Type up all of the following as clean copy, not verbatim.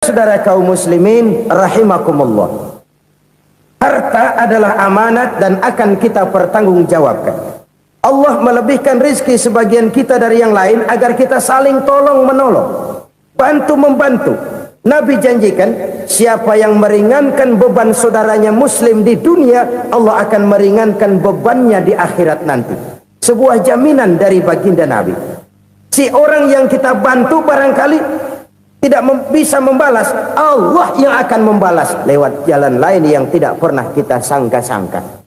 Saudara kaum muslimin rahimakumullah, harta adalah amanat dan akan kita pertanggungjawabkan. Allah melebihkan rizki sebagian kita dari yang lain agar kita saling tolong menolong, bantu membantu. Nabi janjikan, siapa yang meringankan beban saudaranya muslim di dunia, Allah akan meringankan bebannya di akhirat nanti. Sebuah jaminan dari baginda Nabi. Si orang yang kita bantu barangkali tidak bisa membalas, Allah yang akan membalas lewat jalan lain yang tidak pernah kita sangka-sangka.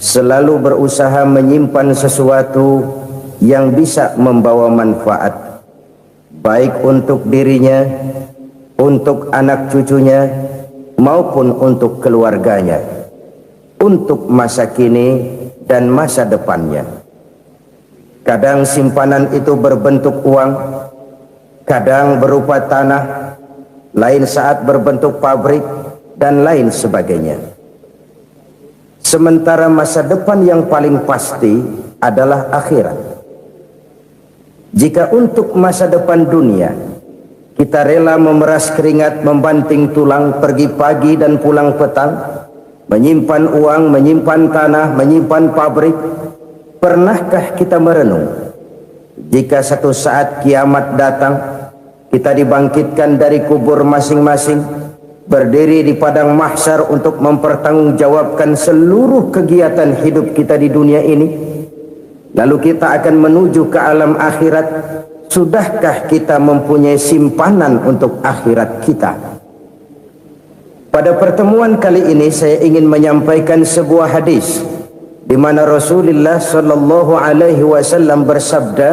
Selalu berusaha menyimpan sesuatu yang bisa membawa manfaat, baik untuk dirinya, untuk anak cucunya, maupun untuk keluarganya, untuk masa kini dan masa depannya. Kadang simpanan itu berbentuk uang, kadang berupa tanah, lain saat berbentuk pabrik, dan lain sebagainya. Sementara masa depan yang paling pasti adalah akhirat. Jika untuk masa depan dunia, kita rela memeras keringat, membanting tulang, pergi pagi dan pulang petang, menyimpan uang, menyimpan tanah, menyimpan pabrik, pernahkah kita merenung jika satu saat kiamat datang, kita dibangkitkan dari kubur masing-masing, berdiri di padang mahsyar untuk mempertanggungjawabkan seluruh kegiatan hidup kita di dunia ini, lalu kita akan menuju ke alam akhirat. Sudahkah kita mempunyai simpanan untuk akhirat kita? Pada pertemuan kali ini saya ingin menyampaikan sebuah hadis di mana Rasulullah sallallahu alaihi wasallam bersabda,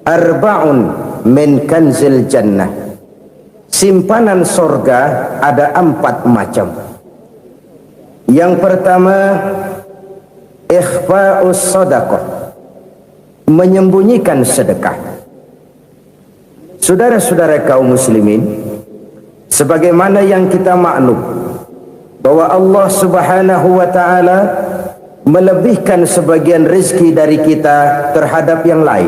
arba'un min kanzil jannah. Simpanan sorga ada 4 macam. Yang pertama, ikhfa'us sadaqah, menyembunyikan sedekah. Saudara-saudara kaum muslimin, sebagaimana yang kita maklum bahwa Allah Subhanahu wa taala melebihkan sebagian rezeki dari kita terhadap yang lain.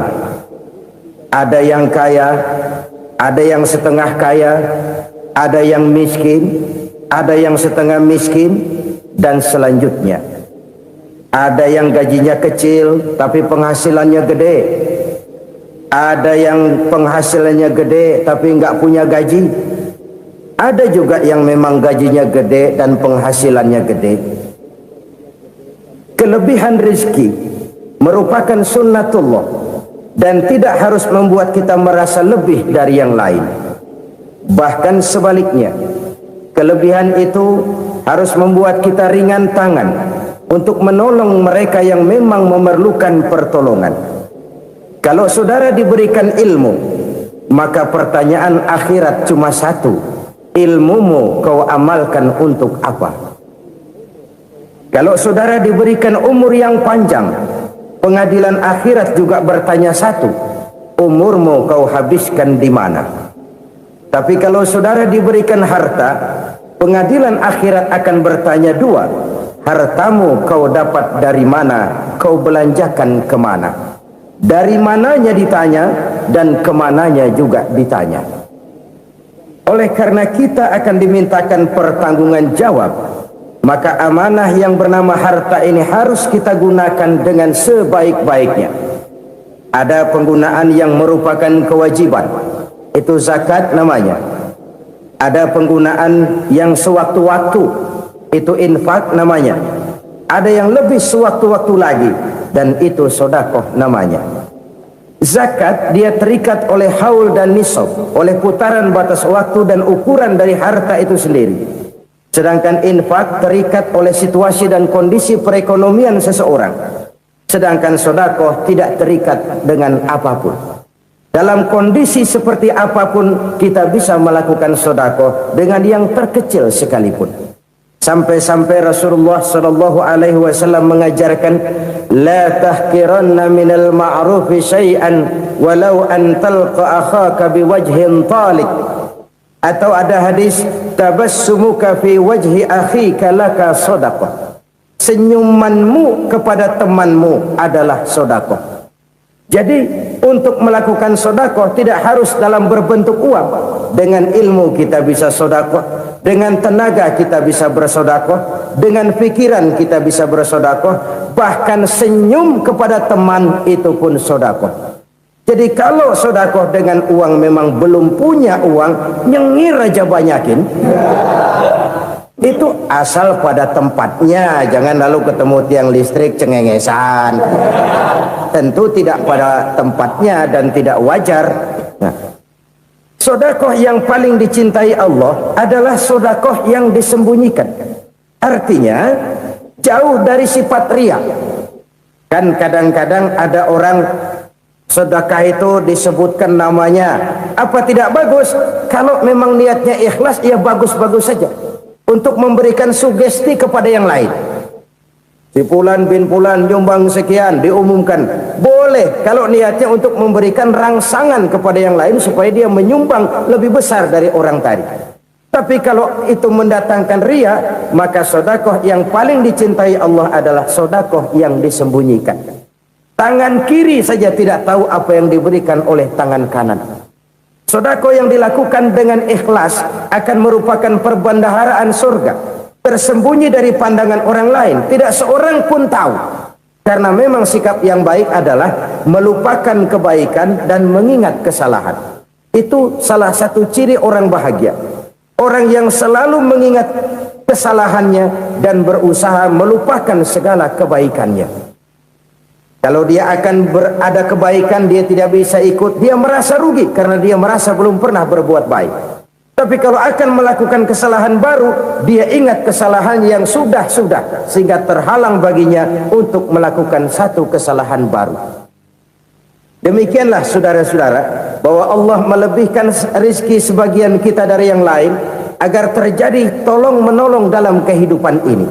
Ada yang kaya, ada yang setengah kaya, ada yang miskin, ada yang setengah miskin, dan selanjutnya. Ada yang gajinya kecil tapi penghasilannya gede. Ada yang penghasilannya gede tapi nggak punya gaji. Ada juga yang memang gajinya gede dan penghasilannya gede. Kelebihan rezeki merupakan sunnatullah dan tidak harus membuat kita merasa lebih dari yang lain. Bahkan sebaliknya, kelebihan itu harus membuat kita ringan tangan untuk menolong mereka yang memang memerlukan pertolongan. Kalau saudara diberikan ilmu, maka pertanyaan akhirat cuma satu: ilmumu kau amalkan untuk apa? Kalau saudara diberikan umur yang panjang, pengadilan akhirat juga bertanya satu: umurmu kau habiskan di mana? Tapi kalau saudara diberikan harta, pengadilan akhirat akan bertanya dua: hartamu kau dapat dari mana, kau belanjakan kemana? Dari mananya ditanya, dan kemananya juga ditanya. Oleh karena kita akan dimintakan pertanggungan jawab, maka amanah yang bernama harta ini harus kita gunakan dengan sebaik-baiknya. Ada penggunaan yang merupakan kewajiban, itu zakat namanya. Ada penggunaan yang sewaktu-waktu, itu infak namanya. Ada yang lebih sewaktu-waktu lagi, dan itu sedekah namanya. Zakat dia terikat oleh haul dan nisab, oleh putaran batas waktu dan ukuran dari harta itu sendiri. Sedangkan infak terikat oleh situasi dan kondisi perekonomian seseorang. Sedangkan sedekah tidak terikat dengan apapun. Dalam kondisi seperti apapun kita bisa melakukan sedekah dengan yang terkecil sekalipun. Sampai-sampai Rasulullah sallallahu alaihi wasallam mengajarkan, la tahqiranna minal ma'rufi syai'an walau an talqa akhaka biwajhin talik. Atau ada hadis, tabassumuka fi wajhi akhika laka shadaqah. Senyumanmu kepada temanmu adalah sedekah. Jadi untuk melakukan sodakoh tidak harus dalam berbentuk uang. Dengan ilmu kita bisa sodakoh, dengan tenaga kita bisa bersodakoh, dengan pikiran kita bisa bersodakoh, bahkan senyum kepada teman itu pun sodakoh. Jadi kalau sodakoh dengan uang memang belum punya uang, nyengir aja banyakin. Itu asal pada tempatnya, jangan lalu ketemu tiang listrik cengengesan. Tentu tidak pada tempatnya dan tidak wajar. Nah, sodakoh yang paling dicintai Allah adalah sodakoh yang disembunyikan. Artinya jauh dari sifat riya. Kan kadang-kadang ada orang sedekah itu disebutkan namanya. Apa tidak bagus? Kalau memang niatnya ikhlas, ya bagus-bagus saja. Untuk memberikan sugesti kepada yang lain. Si Fulan bin Fulan nyumbang sekian, diumumkan. Boleh kalau niatnya untuk memberikan rangsangan kepada yang lain supaya dia menyumbang lebih besar dari orang tadi. Tapi kalau itu mendatangkan riya, maka sodakoh yang paling dicintai Allah adalah sodakoh yang disembunyikan. Tangan kiri saja tidak tahu apa yang diberikan oleh tangan kanan. Sodakoh yang dilakukan dengan ikhlas akan merupakan perbendaharaan surga, tersembunyi dari pandangan orang lain, tidak seorang pun tahu. Karena memang sikap yang baik adalah melupakan kebaikan dan mengingat kesalahan. Itu salah satu ciri orang bahagia. Orang yang selalu mengingat kesalahannya dan berusaha melupakan segala kebaikannya. Kalau dia akan berada kebaikan, dia tidak bisa ikut, dia merasa rugi karena dia merasa belum pernah berbuat baik. Tapi kalau akan melakukan kesalahan baru, dia ingat kesalahan yang sudah-sudah, sehingga terhalang baginya untuk melakukan satu kesalahan baru. Demikianlah saudara-saudara, bahwa Allah melebihkan rizki sebagian kita dari yang lain, agar terjadi tolong-menolong dalam kehidupan ini.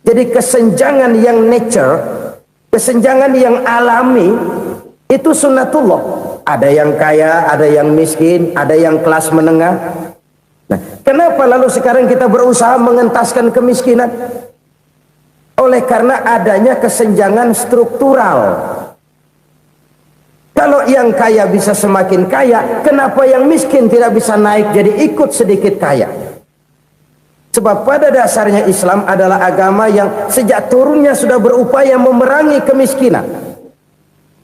Jadi kesenjangan yang nature, kesenjangan yang alami itu sunnatullah. Ada yang kaya, ada yang miskin, ada yang kelas menengah. Nah, kenapa lalu sekarang kita berusaha mengentaskan kemiskinan? Oleh karena adanya kesenjangan struktural. Kalau yang kaya bisa semakin kaya, kenapa yang miskin tidak bisa naik jadi ikut sedikit kaya? Sebab pada dasarnya Islam adalah agama yang sejak turunnya sudah berupaya memerangi kemiskinan.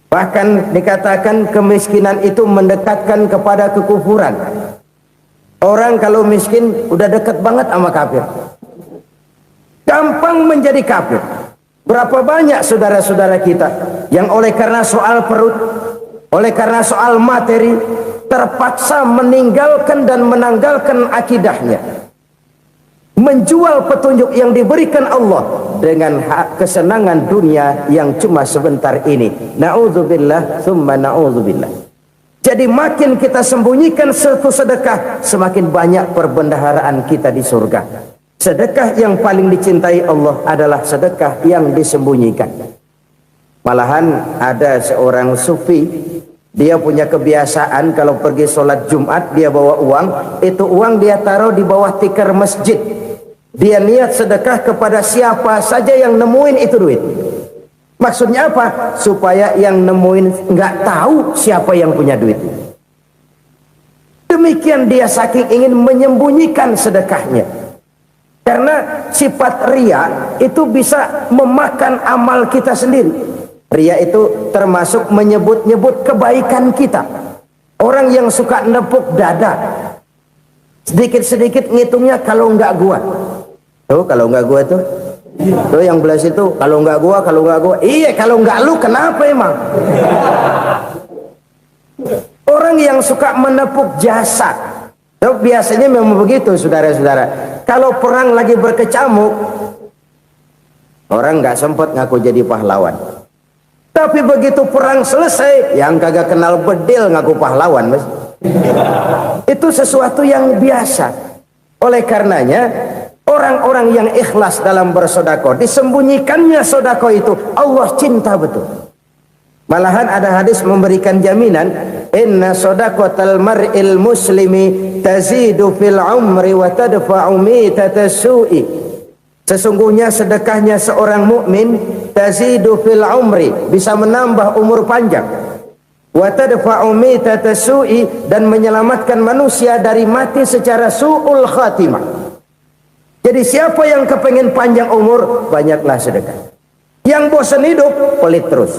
Bahkan dikatakan kemiskinan itu mendekatkan kepada kekufuran. Orang kalau miskin udah dekat banget sama kafir. Gampang menjadi kafir. Berapa banyak saudara-saudara kita yang oleh karena soal perut, oleh karena soal materi, terpaksa meninggalkan dan menanggalkan akidahnya. Menjual petunjuk yang diberikan Allah dengan kesenangan dunia yang cuma sebentar ini. Na'udzubillah, thumma na'udzubillah. Jadi makin kita sembunyikan satu sedekah, semakin banyak perbendaharaan kita di surga. Sedekah yang paling dicintai Allah adalah sedekah yang disembunyikan. Malahan ada seorang sufi, dia punya kebiasaan kalau pergi sholat Jumat dia bawa uang, itu uang dia taruh di bawah tikar masjid. Dia niat sedekah kepada siapa saja yang nemuin itu duit. Maksudnya apa? Supaya yang nemuin nggak tahu siapa yang punya duit. Demikian dia saking ingin menyembunyikan sedekahnya. Karena sifat riya itu bisa memakan amal kita sendiri. Riya itu termasuk menyebut-nyebut kebaikan kita. Orang yang suka nepuk dada, sedikit-sedikit ngitungnya kalau nggak gua. Tuh kalau nggak gua tuh yang belah situ, kalau nggak gua, kalau nggak gua. Iya, kalau nggak lu kenapa emang? Orang yang suka menepuk jasad, tuh biasanya memang begitu, saudara-saudara. Kalau perang lagi berkecamuk, orang nggak sempat ngaku jadi pahlawan. Tapi begitu perang selesai, yang kagak kenal bedil ngaku pahlawan, mas. Itu sesuatu yang biasa. Oleh karenanya, orang-orang yang ikhlas dalam bersedekah, disembunyikannya sedekah itu Allah cinta betul. Malahan ada hadis memberikan jaminan, inna shadaqatal mar'il muslimi tazidu fil umri wa tadfa'u mitatas su'i. Sesungguhnya sedekahnya seorang mukmin tazidu fil umri, bisa menambah umur panjang, wa tadfa'u mitata su'i, dan menyelamatkan manusia dari mati secara su'ul khatimah. Jadi siapa yang kepengen panjang umur, banyaklah sedekah. Yang bosan hidup, pelit terus.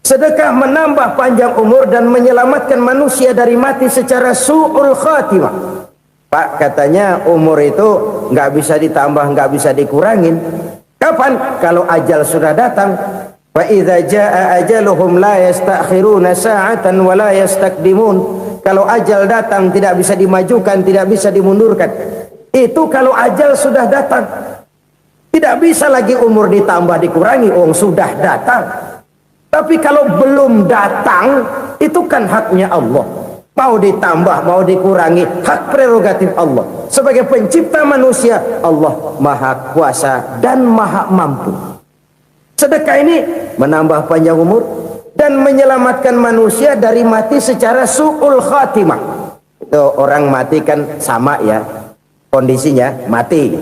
Sedekah menambah panjang umur dan menyelamatkan manusia dari mati secara su'ul khatimah. Pak, katanya umur itu nggak bisa ditambah, nggak bisa dikurangin. Kapan? Kalau ajal sudah datang. Fa idza jaa ajaluhum la yastakhiruna sa'atan wa la yastaqdimun. Kalau ajal datang tidak bisa dimajukan, tidak bisa dimundurkan. Itu kalau ajal sudah datang. Tidak bisa lagi umur ditambah dikurangi, sudah datang. Tapi kalau belum datang, itu kan haknya Allah. Mau ditambah, mau dikurangi, hak prerogatif Allah. Sebagai pencipta manusia, Allah Maha Kuasa dan Maha Mampu. Sedekah ini menambah panjang umur dan menyelamatkan manusia dari mati secara su'ul khatimah. Itu orang mati kan sama ya, kondisinya mati,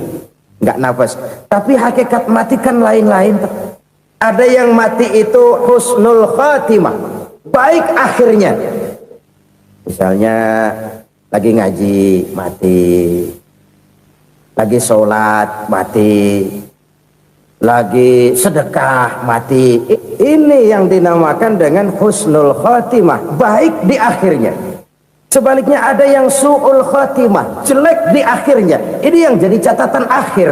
nggak nafas. Tapi hakikat mati kan lain-lain. Ada yang mati itu husnul khatimah, baik akhirnya. Misalnya lagi ngaji mati, lagi sholat mati, lagi sedekah mati. Ini yang dinamakan dengan husnul khatimah, baik di akhirnya. Sebaliknya ada yang su'ul khatimah, jelek di akhirnya. Ini yang jadi catatan akhir.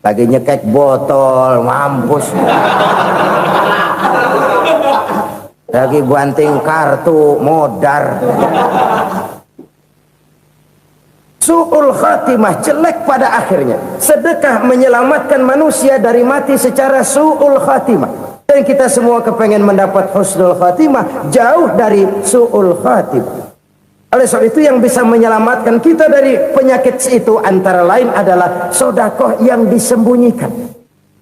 Lagi nyekek botol, mampus. Lagi banting kartu, modar. Su'ul khatimah, jelek pada akhirnya. Sedekah menyelamatkan manusia dari mati secara su'ul khatimah. Dan kita semua kepengen mendapat husnul khatimah, jauh dari su'ul khatimah. Oleh sebab itu yang bisa menyelamatkan kita dari penyakit itu antara lain adalah sedekah yang disembunyikan,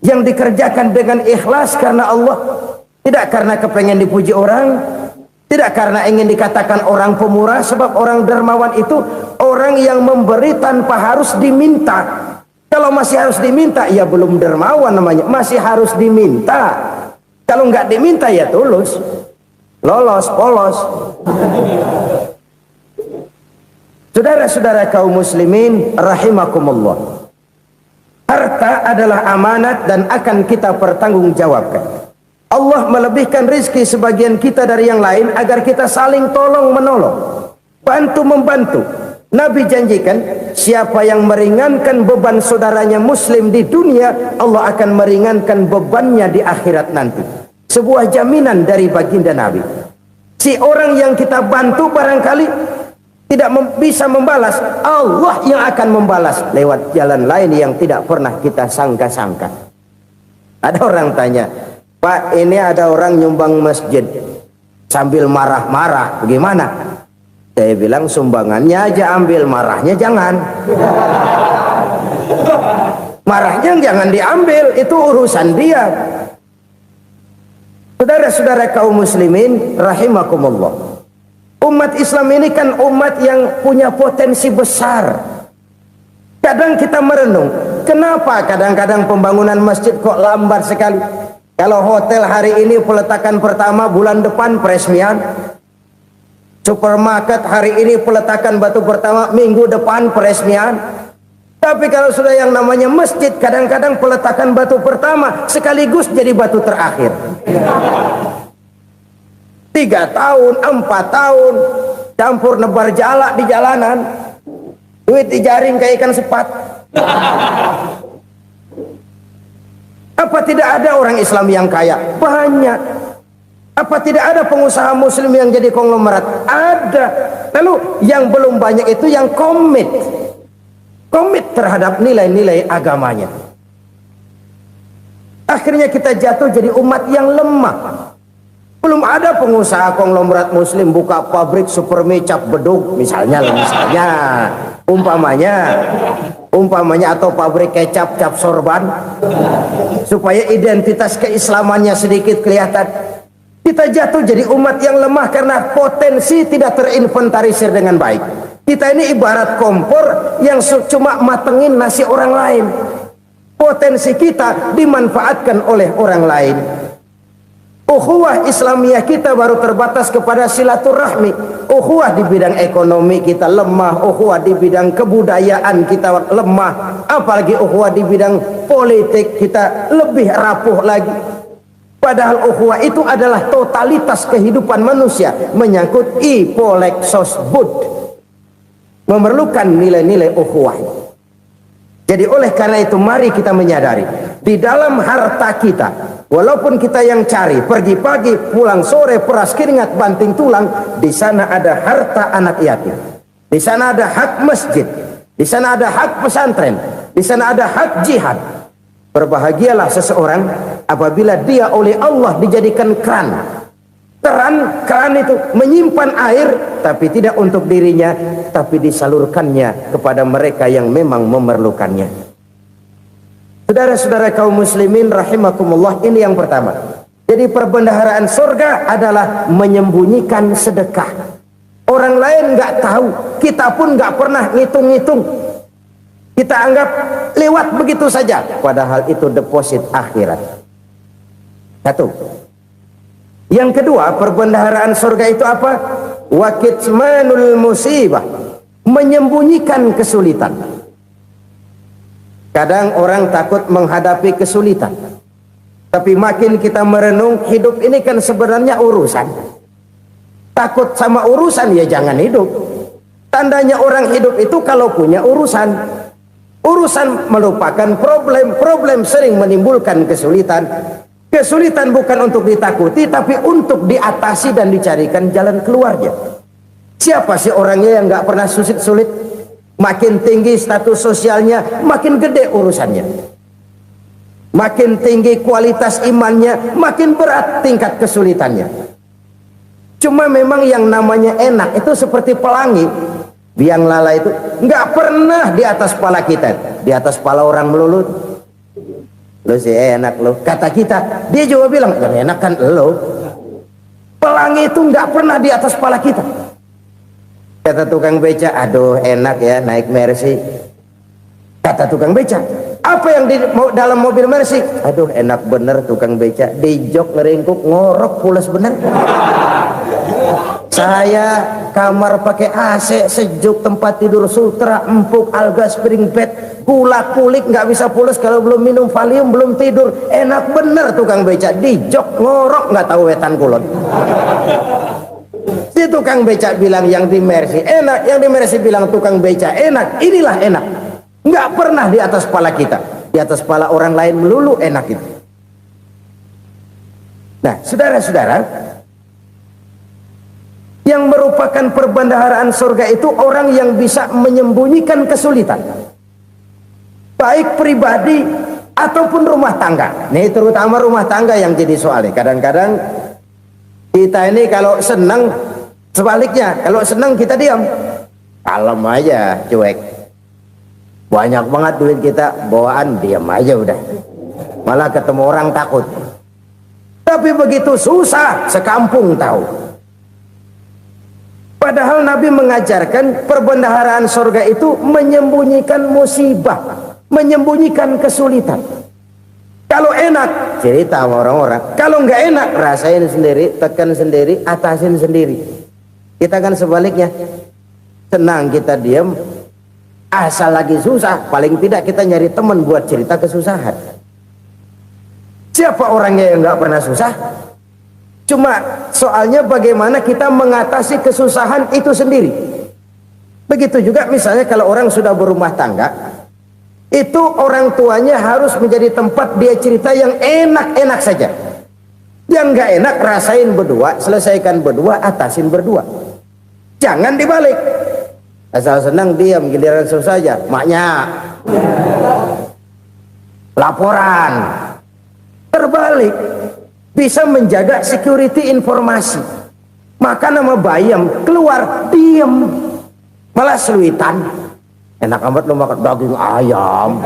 yang dikerjakan dengan ikhlas karena Allah, tidak karena kepengen dipuji orang, tidak karena ingin dikatakan orang pemurah. Sebab orang dermawan itu orang yang memberi tanpa harus diminta. Kalau masih harus diminta, ya belum dermawan namanya, masih harus diminta. Kalau nggak diminta ya tulus, lolos, polos. Saudara-saudara kaum muslimin rahimakumullah, harta adalah amanat dan akan kita pertanggungjawabkan. Allah melebihkan rizki sebagian kita dari yang lain agar kita saling tolong menolong, bantu membantu. Nabi janjikan, siapa yang meringankan beban saudaranya muslim di dunia, Allah akan meringankan bebannya di akhirat nanti. Sebuah jaminan dari baginda Nabi. Si orang yang kita bantu barangkali tidak bisa membalas, Allah yang akan membalas lewat jalan lain yang tidak pernah kita sangka-sangka. Ada orang tanya, Pak, ini ada orang nyumbang masjid sambil marah-marah, bagaimana? Saya bilang sumbangannya aja ambil, marahnya jangan. Marahnya jangan diambil, itu urusan dia. Saudara-saudara kaum muslimin rahimakumullah, umat Islam ini kan umat yang punya potensi besar. Kadang kita merenung, kenapa kadang-kadang pembangunan masjid kok lambat sekali? Kalau hotel hari ini peletakan pertama, bulan depan peresmian. Supermarket hari ini peletakan batu pertama, minggu depan peresmian. Tapi kalau sudah yang namanya masjid, kadang-kadang peletakan batu pertama sekaligus jadi batu terakhir. 3 tahun, 4 tahun, campur nebar jalak di jalanan, duit dijaring kayak ikan sepat. Apa tidak ada orang Islam yang kaya? Banyak. Apa tidak ada pengusaha muslim yang jadi konglomerat? Ada. Lalu yang belum banyak itu yang komit terhadap nilai-nilai agamanya. Akhirnya kita jatuh jadi umat yang lemah. Belum ada pengusaha konglomerat muslim buka pabrik supermi cap beduk misalnya umpamanya atau pabrik kecap cap sorban supaya identitas keislamannya sedikit kelihatan. Kita jatuh jadi umat yang lemah karena potensi tidak terinventarisir dengan baik. Kita ini ibarat kompor yang cuma matengin nasi orang lain. Potensi kita dimanfaatkan oleh orang lain. Ukhuwah Islamiyah kita baru terbatas kepada silaturahmi. Ukhuwah di bidang ekonomi kita lemah, ukhuwah di bidang kebudayaan kita lemah, apalagi ukhuwah di bidang politik kita lebih rapuh lagi. Padahal ukhuwah itu adalah totalitas kehidupan manusia, menyangkut ipolek sosbud, memerlukan nilai-nilai ukhuwah. Jadi oleh karena itu mari kita menyadari di dalam harta kita, walaupun kita yang cari pergi pagi pulang sore peras keringat banting tulang, di sana ada harta anak yatim, di sana ada hak masjid, di sana ada hak pesantren, di sana ada hak jihad. Berbahagialah seseorang apabila dia oleh Allah dijadikan keran. Keran itu menyimpan air, tapi tidak untuk dirinya, tapi disalurkannya kepada mereka yang memang memerlukannya. Saudara-saudara kaum muslimin rahimakumullah, ini yang pertama. Jadi perbendaharaan surga adalah menyembunyikan sedekah. Orang lain nggak tahu, kita pun nggak pernah ngitung-ngitung. Kita anggap lewat begitu saja, padahal itu deposit akhirat. Satu. Yang kedua, perbendaharaan surga itu apa? Wa kitmanul musibah, menyembunyikan kesulitan. Kadang orang takut menghadapi kesulitan, tapi makin kita merenung, hidup ini kan sebenarnya urusan. Takut sama urusan, ya jangan hidup. Tandanya orang hidup itu kalau punya urusan. Urusan melupakan problem, problem sering menimbulkan kesulitan. Kesulitan bukan untuk ditakuti, tapi untuk diatasi dan dicarikan jalan keluarnya. Siapa sih orangnya yang nggak pernah sulit-sulit? Makin tinggi status sosialnya, makin gede urusannya. Makin tinggi kualitas imannya, makin berat tingkat kesulitannya. Cuma memang yang namanya enak itu seperti pelangi. Biang lala itu nggak pernah di atas kepala kita, di atas kepala orang melulu. Lo sih enak lo, kata kita. Dia juga bilang yang enak kan lo. Pelangi itu nggak pernah di atas kepala kita. Kata tukang beca, aduh enak ya naik Mercy. Kata tukang beca, apa yang di dalam mobil Mercy? Aduh enak bener tukang beca, di jok ngeringkuk ngorok pulas bener. Saya kamar pakai AC sejuk, tempat tidur sutra empuk, alga spring bed, kulak kulik nggak bisa pulas kalau belum minum Valium, belum tidur. Enak bener tukang beca, di jok ngorok nggak tahu wetan kulon. Si tukang beca bilang yang di Mercy enak, yang di Mercy bilang tukang beca enak. Inilah enak, nggak pernah di atas kepala kita, di atas kepala orang lain melulu enak itu. Nah saudara-saudara, yang merupakan perbendaharaan surga itu orang yang bisa menyembunyikan kesulitan, baik pribadi ataupun rumah tangga. Nih terutama rumah tangga yang jadi soalnya. Kadang-kadang kita ini kalau senang, sebaliknya kalau senang kita diam, kalem aja, cuek. Banyak banget duit kita bawaan, diam aja udah, malah ketemu orang takut. Tapi begitu susah sekampung tahu. Padahal Nabi mengajarkan perbendaharaan surga itu menyembunyikan musibah, menyembunyikan kesulitan. Kalau enak cerita sama orang-orang, kalau nggak enak rasain sendiri, tekan sendiri, atasin sendiri. Kita kan sebaliknya, senang kita diam, asal lagi susah, paling tidak kita nyari teman buat cerita kesusahan. Siapa orangnya yang nggak pernah susah? Cuma soalnya bagaimana kita mengatasi kesusahan itu sendiri. Begitu juga misalnya kalau orang sudah berumah tangga, itu orang tuanya harus menjadi tempat dia cerita yang enak-enak saja. Yang nggak enak rasain berdua, selesaikan berdua, atasin berdua. Jangan dibalik. Asal senang diam, giliran susah saja. Maknya laporan. Terbalik. Bisa menjaga security informasi. Maka nama bayam keluar diem, malah seluitan. Enak amat lo makan daging ayam.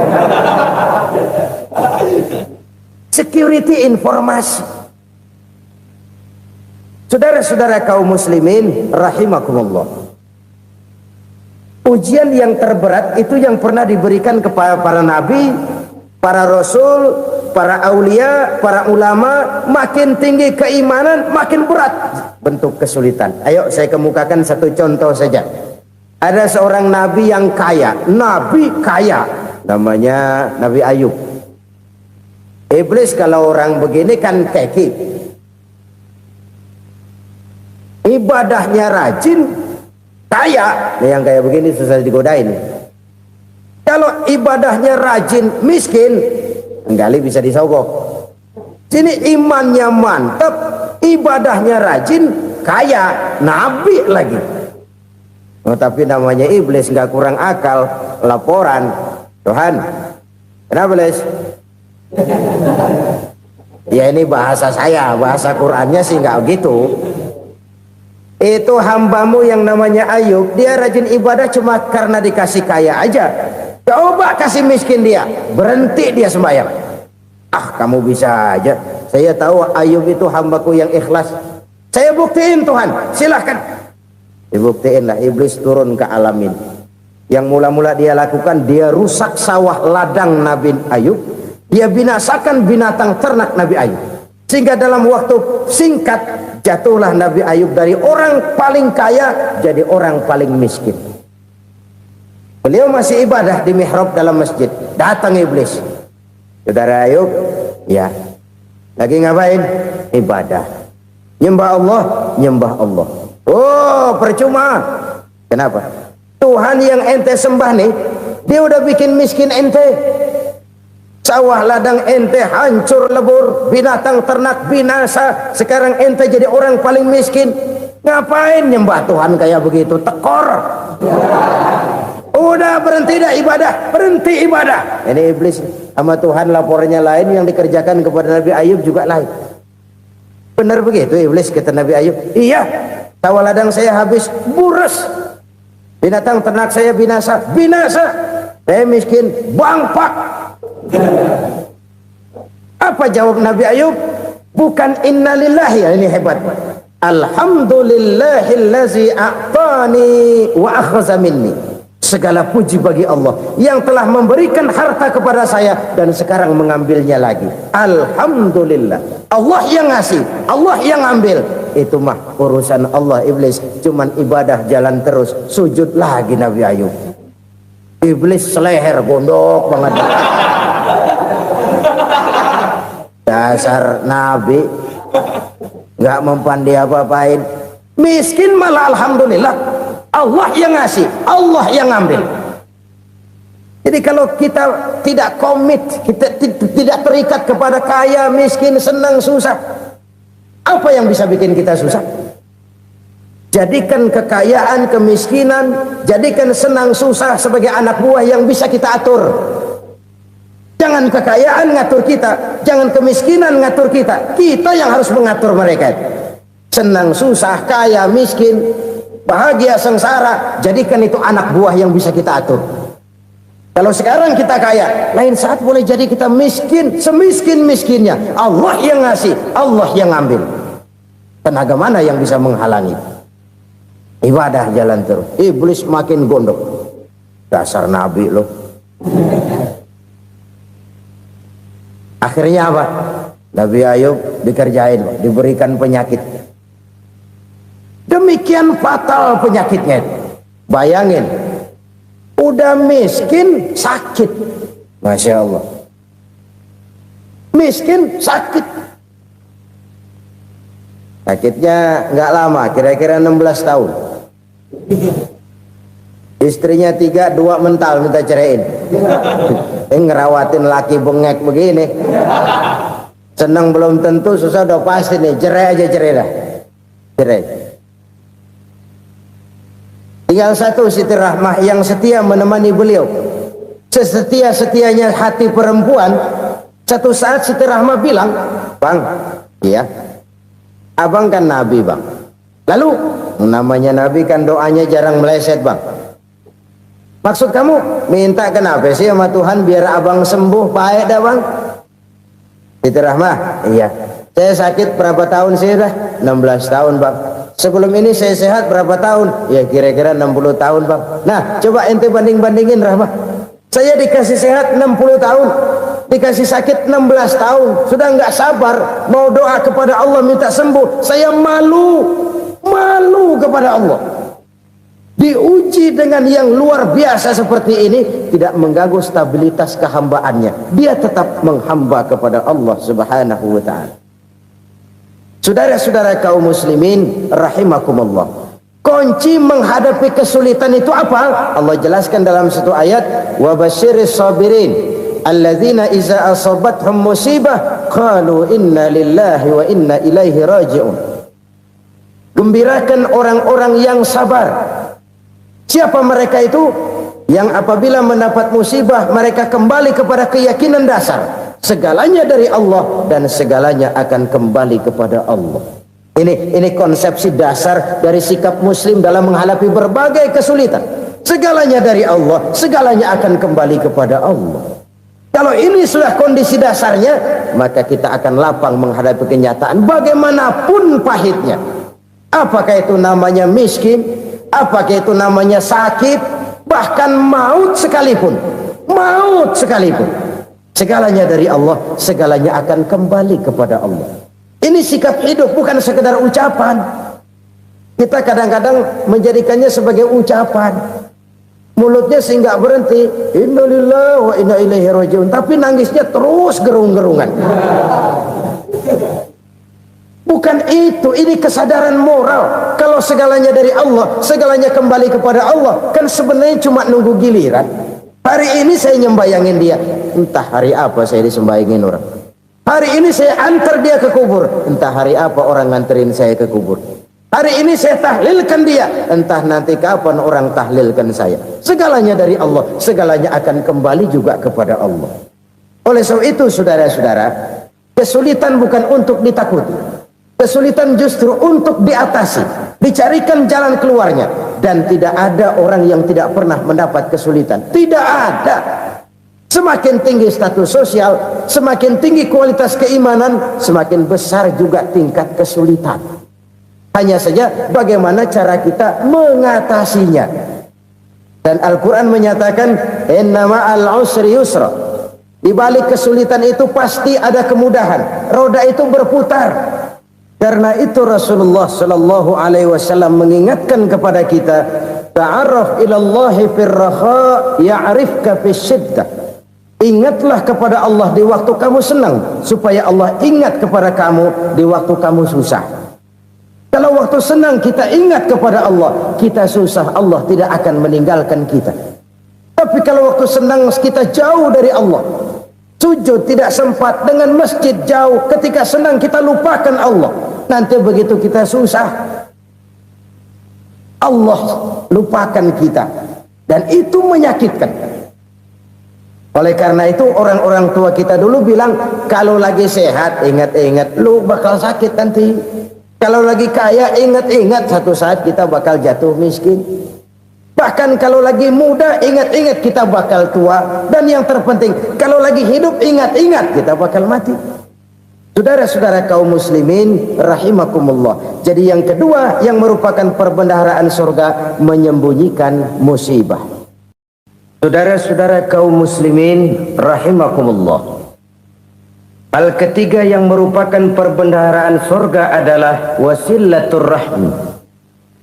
Security informasi. Saudara-saudara kaum muslimin rahimakumullah, ujian yang terberat itu yang pernah diberikan kepada para nabi, para rasul, para aulia, para ulama, makin tinggi keimanan, makin berat bentuk kesulitan. Ayo saya kemukakan satu contoh saja. Ada seorang nabi yang kaya, nabi kaya, namanya Nabi Ayub. Iblis kalau orang begini kan keki, ibadahnya rajin, kaya. Nih yang kayak begini susah digodain. Kalau ibadahnya rajin, miskin, enggali bisa disogok. Sini imannya mantap, ibadahnya rajin, kaya, nabi lagi. Oh, tapi namanya iblis, nggak kurang akal. Laporan, Tuhan, kenapa Les? Ya ini bahasa saya, bahasa Qurannya sih nggak gitu. Itu hambamu yang namanya Ayub, dia rajin ibadah cuma karena dikasih kaya aja. Coba kasih miskin dia, berhenti dia sembahyang. Ah, kamu bisa aja. Saya tahu Ayub itu hambaku yang ikhlas. Saya buktiin Tuhan, silahkan. Dibuktiin lah, iblis turun ke alamin. Yang mula-mula dia lakukan, dia rusak sawah ladang Nabi Ayub. Dia binasakan binatang ternak Nabi Ayub. Sehingga dalam waktu singkat, jatuhlah Nabi Ayub dari orang paling kaya jadi orang paling miskin. Beliau masih ibadah di mihrab dalam masjid. Datang iblis. Saudara Ayub, ya, lagi ngapain? Ibadah. Nyembah Allah, nyembah Allah. Oh, percuma. Kenapa? Tuhan yang ente sembah nih, dia udah bikin miskin ente. Sawah ladang ente hancur lebur, binatang ternak binasa. Sekarang ente jadi orang paling miskin. Ngapain nyembah Tuhan kayak begitu? Tekor. Udah berhenti dah ibadah, berhenti ibadah. Ini iblis sama Tuhan laporannya lain, yang dikerjakan kepada Nabi Ayub juga lain. Benar begitu iblis, kata Nabi Ayub. Iya, sawah ladang saya habis, buras. Binatang ternak saya binasa, binasa. Saya miskin, bangpak. Apa jawab Nabi Ayub? Bukan innalillahi, ya ini hebat. Alhamdulillahillazi a'tani wa akhza minni. Segala puji bagi Allah yang telah memberikan harta kepada saya dan sekarang mengambilnya lagi. Alhamdulillah. Allah yang ngasih, Allah yang ambil. Itu mah urusan Allah. Iblis cuman ibadah jalan terus, sujud lagi Nabi Ayub. Iblis seleher gondok banget. Dasar Nabi nggak mempan dia apa-apain. Miskin malah alhamdulillah. Allah yang ngasih, Allah yang ngambil. Jadi kalau kita tidak komit, kita tidak terikat kepada kaya, miskin, senang, susah, apa yang bisa bikin kita susah? Jadikan kekayaan, kemiskinan, jadikan senang, susah sebagai anak buah yang bisa kita atur. Jangan kekayaan ngatur kita, jangan kemiskinan ngatur kita. Kita yang harus mengatur mereka. Senang, susah, kaya, miskin, bahagia, sengsara, jadikan itu anak buah yang bisa kita atur. Kalau sekarang kita kaya, lain saat boleh jadi kita miskin, semiskin-miskinnya. Allah yang ngasih, Allah yang ngambil. Tenaga mana yang bisa menghalangi? Ibadah jalan terus. Iblis makin gondok. Dasar Nabi loh. Akhirnya apa? Nabi Ayub dikerjain, diberikan penyakit. Demikian fatal penyakitnya. Bayangin, udah miskin sakit. Masya Allah. Miskin sakit. Sakitnya nggak lama, kira-kira 16 tahun. Istrinya 3, 2 mental minta ceraiin. Ngerawatin laki bengek begini. Senang belum tentu, susah udah pasti nih. Cerai aja, cerai dah. Cerai. Tinggal satu Siti Rahmah yang setia menemani beliau. Sesetia-setianya hati perempuan. Satu saat Siti Rahmah bilang, "Bang, iya, abang kan Nabi bang. Lalu, namanya Nabi kan doanya jarang meleset bang. Maksud kamu minta kenapa sih sama Tuhan biar abang sembuh baik dah bang?" Siti Rahmah, iya. Saya sakit berapa tahun sih dah? 16 tahun bang. Sebelum ini saya sehat berapa tahun? Ya kira-kira 60 tahun bang. Nah coba ente banding-bandingin Rahmah. Saya dikasih sehat 60 tahun. dikasih sakit 16 tahun, sudah nggak sabar mau doa kepada Allah minta sembuh. Saya malu kepada Allah. Diuji dengan yang luar biasa seperti ini, tidak mengganggu stabilitas kehambaannya. Dia tetap menghamba kepada Allah Subhanahu wa ta'ala. Saudara-saudara kaum muslimin rahimakumullah, kunci menghadapi kesulitan itu apa? Allah jelaskan dalam satu ayat, wa basyiris sabirin alladzina iza asabathum musibah qalu inna lillahi wa inna ilaihi raji'un. Gembirakan orang-orang yang sabar. Siapa mereka itu? Yang apabila mendapat musibah mereka kembali kepada keyakinan dasar, segalanya dari Allah dan segalanya akan kembali kepada Allah. Ini konsepsi dasar dari sikap muslim dalam menghadapi berbagai kesulitan. Segalanya dari Allah, segalanya akan kembali kepada Allah. Kalau ini sudah kondisi dasarnya, maka kita akan lapang menghadapi kenyataan bagaimanapun pahitnya. Apakah itu namanya miskin, apakah itu namanya sakit, bahkan maut sekalipun, segalanya dari Allah, segalanya akan kembali kepada Allah. Ini sikap hidup, bukan sekedar ucapan. Kita kadang-kadang menjadikannya sebagai ucapan, mulutnya sih nggak berhenti, innalillahi wa inna ilaihi raji'un, tapi nangisnya terus gerung-gerungan. Bukan itu, ini kesadaran moral. Kalau segalanya dari Allah, segalanya kembali kepada Allah, kan sebenarnya cuma nunggu giliran. Hari ini saya nyembayangin dia, entah hari apa saya disembayangin orang. Hari ini saya antar dia ke kubur, entah hari apa orang nganterin saya ke kubur. Hari ini saya tahlilkan dia, entah nanti kapan orang tahlilkan saya. Segalanya dari Allah, segalanya akan kembali juga kepada Allah. Oleh sebab itu saudara-saudara, kesulitan bukan untuk ditakuti. Kesulitan justru untuk diatasi, dicarikan jalan keluarnya. Dan tidak ada orang yang tidak pernah mendapat kesulitan. Tidak ada. Semakin tinggi status sosial, semakin tinggi kualitas keimanan, semakin besar juga tingkat kesulitan. Hanya saja bagaimana cara kita mengatasinya. Dan Al-Quran menyatakan, inna ma'al usri yusra. Di balik kesulitan itu pasti ada kemudahan. Roda itu berputar. Karena itu Rasulullah sallallahu alaihi wasallam mengingatkan kepada kita, ta'arraf ilallahi firraha ya'rifka fisyiddah. Ingatlah kepada Allah di waktu kamu senang, supaya Allah ingat kepada kamu di waktu kamu susah. Kalau waktu senang kita ingat kepada Allah, kita susah, Allah tidak akan meninggalkan kita. Tapi kalau waktu senang kita jauh dari Allah, sujud tidak sempat, dengan masjid jauh, ketika senang kita lupakan Allah. Nanti begitu kita susah, Allah lupakan kita, dan itu menyakitkan. Oleh karena itu orang-orang tua kita dulu bilang, kalau lagi sehat ingat-ingat lu bakal sakit nanti. Kalau lagi kaya ingat-ingat satu saat kita bakal jatuh miskin. Bahkan kalau lagi muda ingat-ingat kita bakal tua. Dan yang terpenting, kalau lagi hidup ingat-ingat kita bakal mati. Saudara-saudara kaum muslimin rahimakumullah. Jadi yang kedua yang merupakan perbendaharaan surga, menyembunyikan musibah. Saudara-saudara kaum muslimin rahimakumullah. Hal ketiga yang merupakan perbendaharaan surga adalah wasilatur rahmi.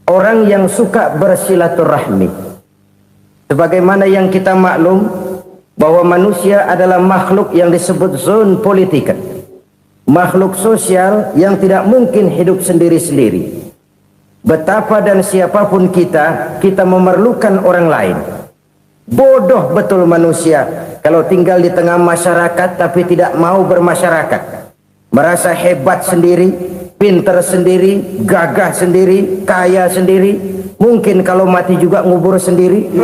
Orang yang suka bersilaturahmi. Sebagaimana yang kita maklum bahwa manusia adalah makhluk yang disebut zon politika. Makhluk sosial yang tidak mungkin hidup sendiri-sendiri. Betapa dan siapapun kita memerlukan orang lain. Bodoh betul manusia kalau tinggal di tengah masyarakat tapi tidak mau bermasyarakat. Merasa hebat sendiri, pinter sendiri, gagah sendiri, kaya sendiri. Mungkin kalau mati juga ngubur sendiri.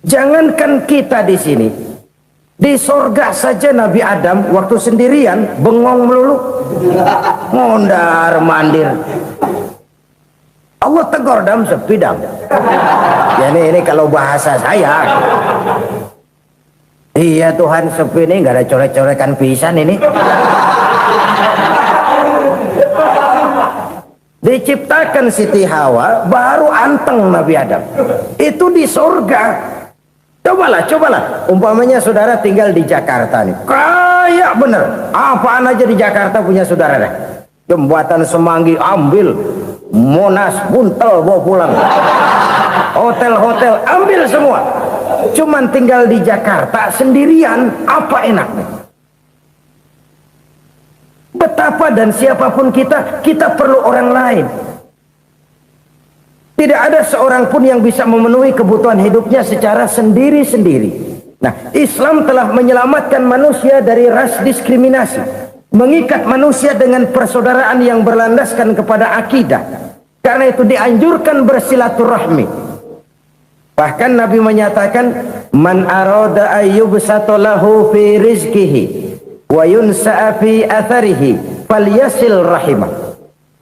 Jangankan kita di sini, di sorga saja Nabi Adam waktu sendirian bengong melulu, mondar mandir. Allah tegur dam sepi dam. Ya ini kalau bahasa saya. Iya Tuhan, sepi ini nggak ada coret-corekan pisan ini. Diciptakan Siti Hawa baru anteng Nabi Adam. Itu di sorga. Cobalah. Umpamanya saudara tinggal di Jakarta nih. Kayak bener. Apaan aja di Jakarta punya saudara dah. Jembatan Semanggi ambil. Monas, Buntel bawa pulang. Hotel-hotel ambil semua. Cuman tinggal di Jakarta sendirian. Apa enaknya? Betapa dan siapapun kita perlu orang lain. Tidak ada seorang pun yang bisa memenuhi kebutuhan hidupnya secara sendiri-sendiri. Nah, Islam telah menyelamatkan manusia dari ras diskriminasi, mengikat manusia dengan persaudaraan yang berlandaskan kepada akidah. Karena itu dianjurkan bersilaturahmi. Bahkan Nabi menyatakan, "Man arada ayyubsata lahu fi rizqihi wa yunsa'a fi atharihi falyasil rahimah."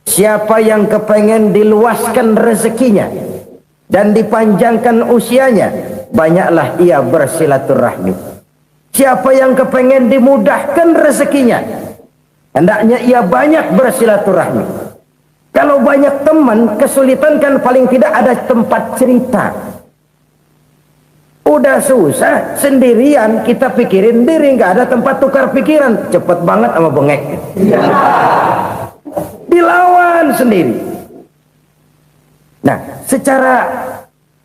Siapa yang kepengen diluaskan rezekinya dan dipanjangkan usianya, banyaklah ia bersilaturahmi. Siapa yang kepengen dimudahkan rezekinya, hendaknya ia banyak bersilaturahmi. Kalau banyak teman, kesulitan kan paling tidak ada tempat cerita. Udah susah, sendirian kita pikirin diri, nggak ada tempat tukar pikiran. Cepet banget sama bengek. Dilawan sendiri. Nah, secara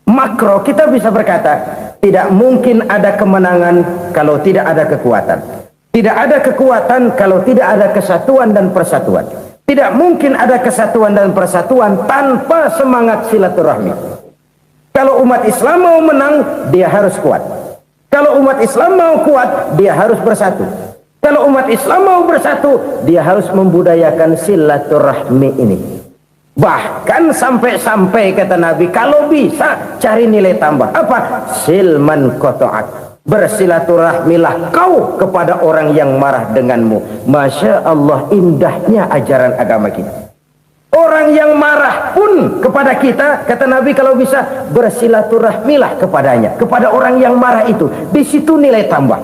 makro kita bisa berkata, tidak mungkin ada kemenangan kalau tidak ada kekuatan. Tidak ada kekuatan kalau tidak ada kesatuan dan persatuan. Tidak mungkin ada kesatuan dan persatuan tanpa semangat silaturahmi. Kalau umat Islam mau menang, dia harus kuat. Kalau umat Islam mau kuat, dia harus bersatu. Kalau umat Islam mau bersatu, dia harus membudayakan silaturahmi ini. Bahkan sampai kata Nabi, kalau bisa cari nilai tambah. Apa? Silman qata'ak. Bersilaturahmilah kau kepada orang yang marah denganmu. Masya Allah, indahnya ajaran agama kita. Orang yang marah pun kepada kita, kata Nabi, kalau bisa bersilaturahmilah kepadanya, kepada orang yang marah itu. Di situ nilai tambah.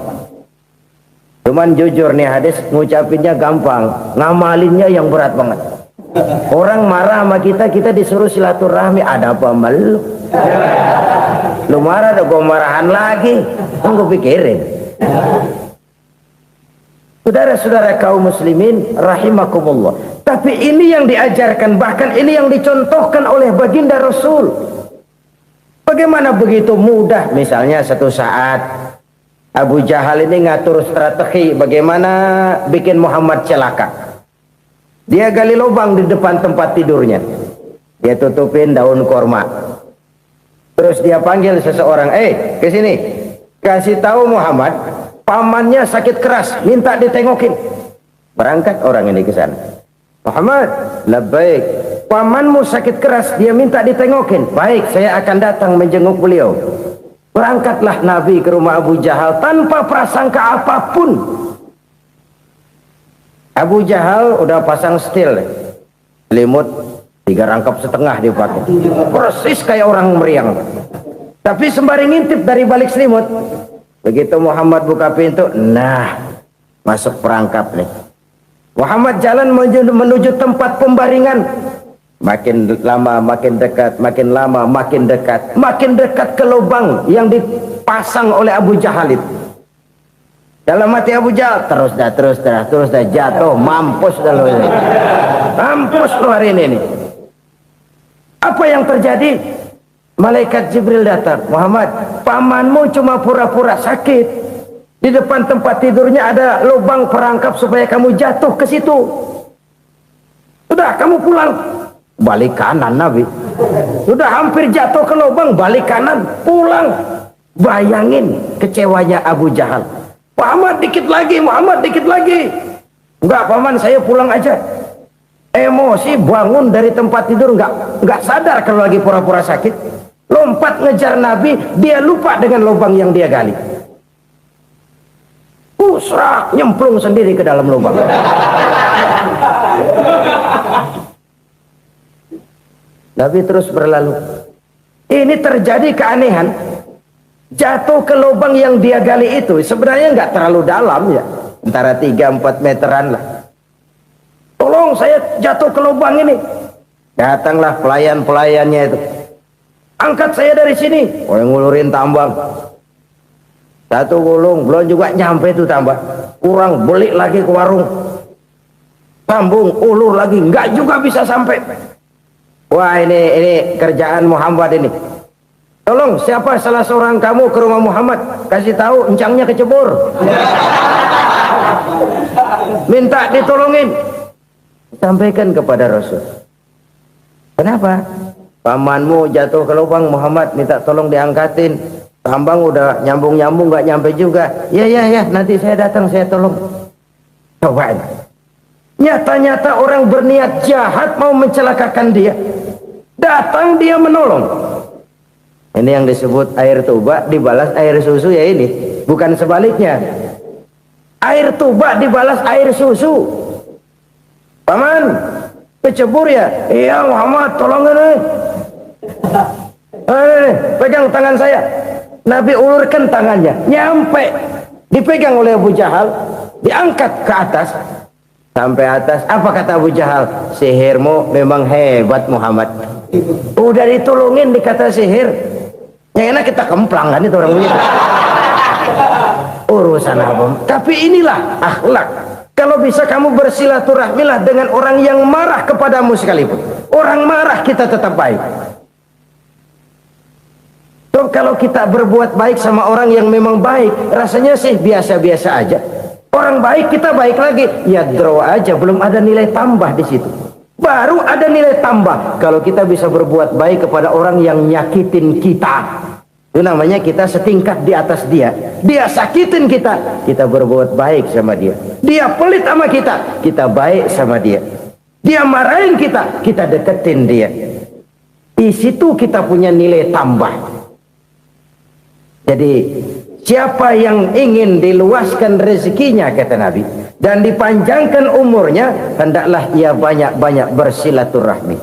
Cuman jujur nih hadis, ngucapinnya gampang, ngamalinnya yang berat banget. Orang marah sama kita disuruh silaturahmi, ada apa malu? Lu marah, ada gua marahan lagi. Tunggu pikirin. Saudara-saudara kaum muslimin rahimakumullah. Tapi ini yang diajarkan, bahkan ini yang dicontohkan oleh baginda Rasul. Bagaimana begitu mudah, misalnya satu saat Abu Jahal ini ngatur strategi bagaimana bikin Muhammad celaka. Dia gali lubang di depan tempat tidurnya. Dia tutupin daun korma. Terus dia panggil seseorang, ke sini. Kasih tahu Muhammad, pamannya sakit keras, minta ditengokin. Berangkat orang ini ke sana. Muhammad, labbaik. Pamanmu sakit keras, dia minta ditengokin. Baik, saya akan datang menjenguk beliau. Berangkatlah Nabi ke rumah Abu Jahal tanpa prasangka apapun. Abu Jahal udah pasang setil, selimut 3 rangkap setengah dipakai, persis kayak orang meriang. Tapi sembari ngintip dari balik selimut. Begitu Muhammad buka pintu, nah masuk perangkap nih. Muhammad jalan menuju tempat pembaringan. Makin lama makin dekat, makin lama makin dekat, makin dekat ke lubang yang dipasang oleh Abu Jahal itu. Dalam hati Abu Jahal, terus dah jatuh, mampus dah lo ini. Mampus lo hari ini. Apa yang terjadi? Malaikat Jibril datang. Muhammad, pamanmu cuma pura-pura sakit. Di depan tempat tidurnya ada lubang perangkap supaya kamu jatuh ke situ. Sudah, kamu pulang. Balik kanan Nabi. Sudah hampir jatuh ke lubang, balik kanan, pulang. Bayangin kecewanya Abu Jahal. Muhammad dikit lagi, Muhammad dikit lagi. Enggak paman, saya pulang aja. Emosi bangun dari tempat tidur, enggak sadar kalau lagi pura-pura sakit. Lompat ngejar Nabi, dia lupa dengan lubang yang dia gali. Serak, nyemplung sendiri ke dalam lubang. Nabi terus berlalu. Ini terjadi keanehan. Jatuh ke lubang yang dia gali itu sebenarnya nggak terlalu dalam ya, antara 3-4 meteran lah. Tolong saya jatuh ke lubang ini. Datanglah pelayan-pelayannya itu. Angkat saya dari sini. Oh, yang ngulurin tambang. Satu gulung belum juga nyampe itu tambah. Kurang beli lagi ke warung. Sambung ulur lagi, enggak juga bisa sampai. Wah, ini kerjaan Muhammad ini. Tolong siapa salah seorang kamu ke rumah Muhammad, kasih tahu encangnya kecebur. Minta ditolongin. Sampaikan kepada Rasul. Kenapa? Pamanmu jatuh ke lubang, Muhammad minta tolong diangkatin. Tambang udah nyambung-nyambung nggak nyampe juga. Ya, nanti saya datang, saya tolong. Coba. Nyata-nyata orang berniat jahat mau mencelakakan dia. Datang dia menolong. Ini yang disebut air tuba dibalas air susu ya ini. Bukan sebaliknya. Air tuba dibalas air susu. Paman, kecebur ya? Iya Muhammad, tolong ini. Pegang tangan saya. Nabi ulurkan tangannya, nyampe, dipegang oleh Abu Jahal, diangkat ke atas, sampai atas. Apa kata Abu Jahal? Sihirmu memang hebat Muhammad. Udah ditolongin dikata sihir, yang enak kita kemplang kan itu orang begitu. Urusan apa? Tapi inilah akhlak. Kalau bisa kamu bersilaturahmilah dengan orang yang marah kepadamu sekalipun. Orang marah kita tetap baik. So, kalau kita berbuat baik sama orang yang memang baik, rasanya sih biasa-biasa aja. Orang baik kita baik lagi, ya draw aja, belum ada nilai tambah di situ. Baru ada nilai tambah kalau kita bisa berbuat baik kepada orang yang nyakitin kita. Itu namanya kita setingkat di atas dia. Dia sakitin kita, kita berbuat baik sama dia. Dia pelit sama kita, kita baik sama dia. Dia marahin kita, kita deketin dia. Di situ kita punya nilai tambah. Jadi siapa yang ingin diluaskan rezekinya kata Nabi dan dipanjangkan umurnya, hendaklah ia banyak-banyak bersilaturahmi.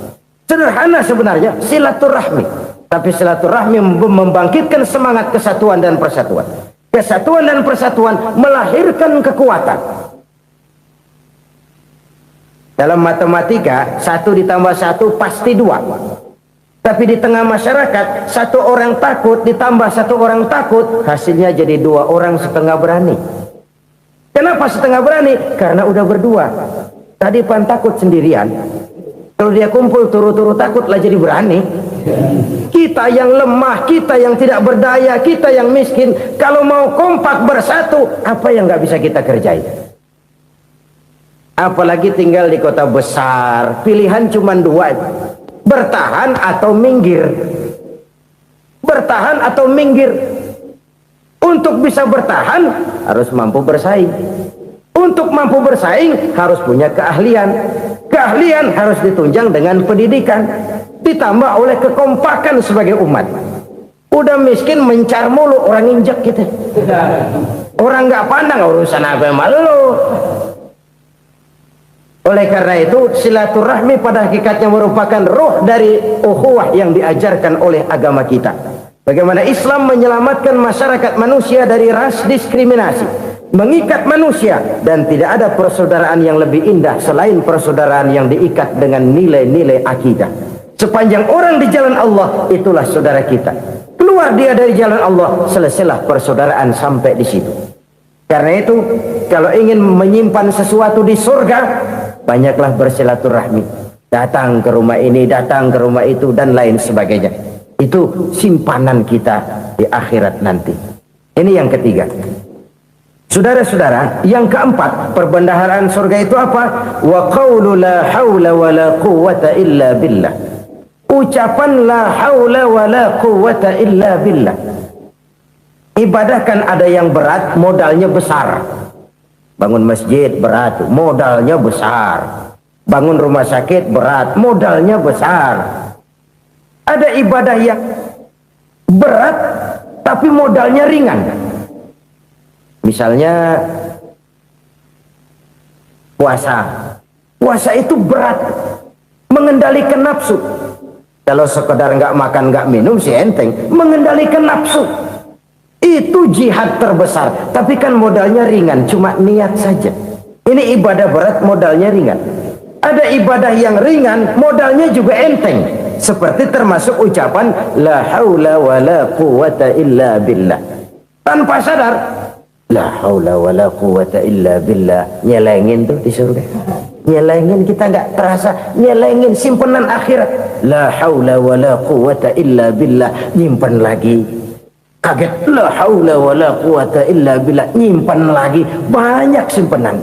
Sederhana sebenarnya silaturahmi, tapi silaturahmi membangkitkan semangat kesatuan dan persatuan. Kesatuan dan persatuan melahirkan kekuatan. Dalam matematika 1 ditambah 1 pasti 2. Tapi di tengah masyarakat, 1 orang takut ditambah 1 orang takut, hasilnya jadi 2 orang setengah berani. Kenapa setengah berani? Karena udah berdua. Tadi pan takut sendirian. Kalau dia kumpul turu-turu takut lah jadi berani. Kita yang lemah, kita yang tidak berdaya, kita yang miskin, kalau mau kompak bersatu, apa yang nggak bisa kita kerjain? Apalagi tinggal di kota besar, pilihan cuma 2. Bertahan atau minggir. Bertahan atau minggir. Untuk bisa bertahan harus mampu bersaing. Untuk mampu bersaing harus punya keahlian. Keahlian harus ditunjang dengan pendidikan, ditambah oleh kekompakan sebagai umat. Udah miskin mencar mulu, orang injek gitu. Orang nggak pandang urusan apa yang malu. Oleh karena itu silaturahmi pada hakikatnya merupakan roh dari ukhuwah yang diajarkan oleh agama kita. Bagaimana Islam menyelamatkan masyarakat manusia dari ras diskriminasi, mengikat manusia, dan tidak ada persaudaraan yang lebih indah selain persaudaraan yang diikat dengan nilai-nilai akidah. Sepanjang orang di jalan Allah, itulah saudara kita. Keluar dia dari jalan Allah, selesailah persaudaraan sampai di situ. Karena itu, kalau ingin menyimpan sesuatu di surga, banyaklah bersilaturahmi. Datang ke rumah ini, datang ke rumah itu, dan lain sebagainya. Itu simpanan kita di akhirat nanti. Ini yang ketiga. Saudara-saudara, yang keempat, perbendaharaan surga itu apa? Wa qawlu la hawla wa la quwwata illa billah. Ucapan la hawla wa la quwwata illa billah. Ibadah kan ada yang berat, modalnya besar. Bangun masjid berat, modalnya besar. Bangun rumah sakit berat, modalnya besar. Ada ibadah yang berat tapi modalnya ringan. Misalnya puasa. Puasa itu berat, mengendalikan nafsu. Kalau sekedar nggak makan nggak minum sih enteng, mengendalikan nafsu. Itu jihad terbesar, tapi kan modalnya ringan, cuma niat saja. Ini ibadah berat, modalnya ringan. Ada ibadah yang ringan, modalnya juga enteng. Seperti termasuk ucapan la haula wa la quwwata illa billah. tanpa sadar. La haula wala quwata illa billah. Nyelengin tuh di surga. Nyelengin, kita nggak terasa nyelengin simpenan akhirat. La haula wala quwata illa billah. Nyimpan lagi. Kaget. La haula wala quwata illa billah. Nyimpan lagi. Banyak simpenan.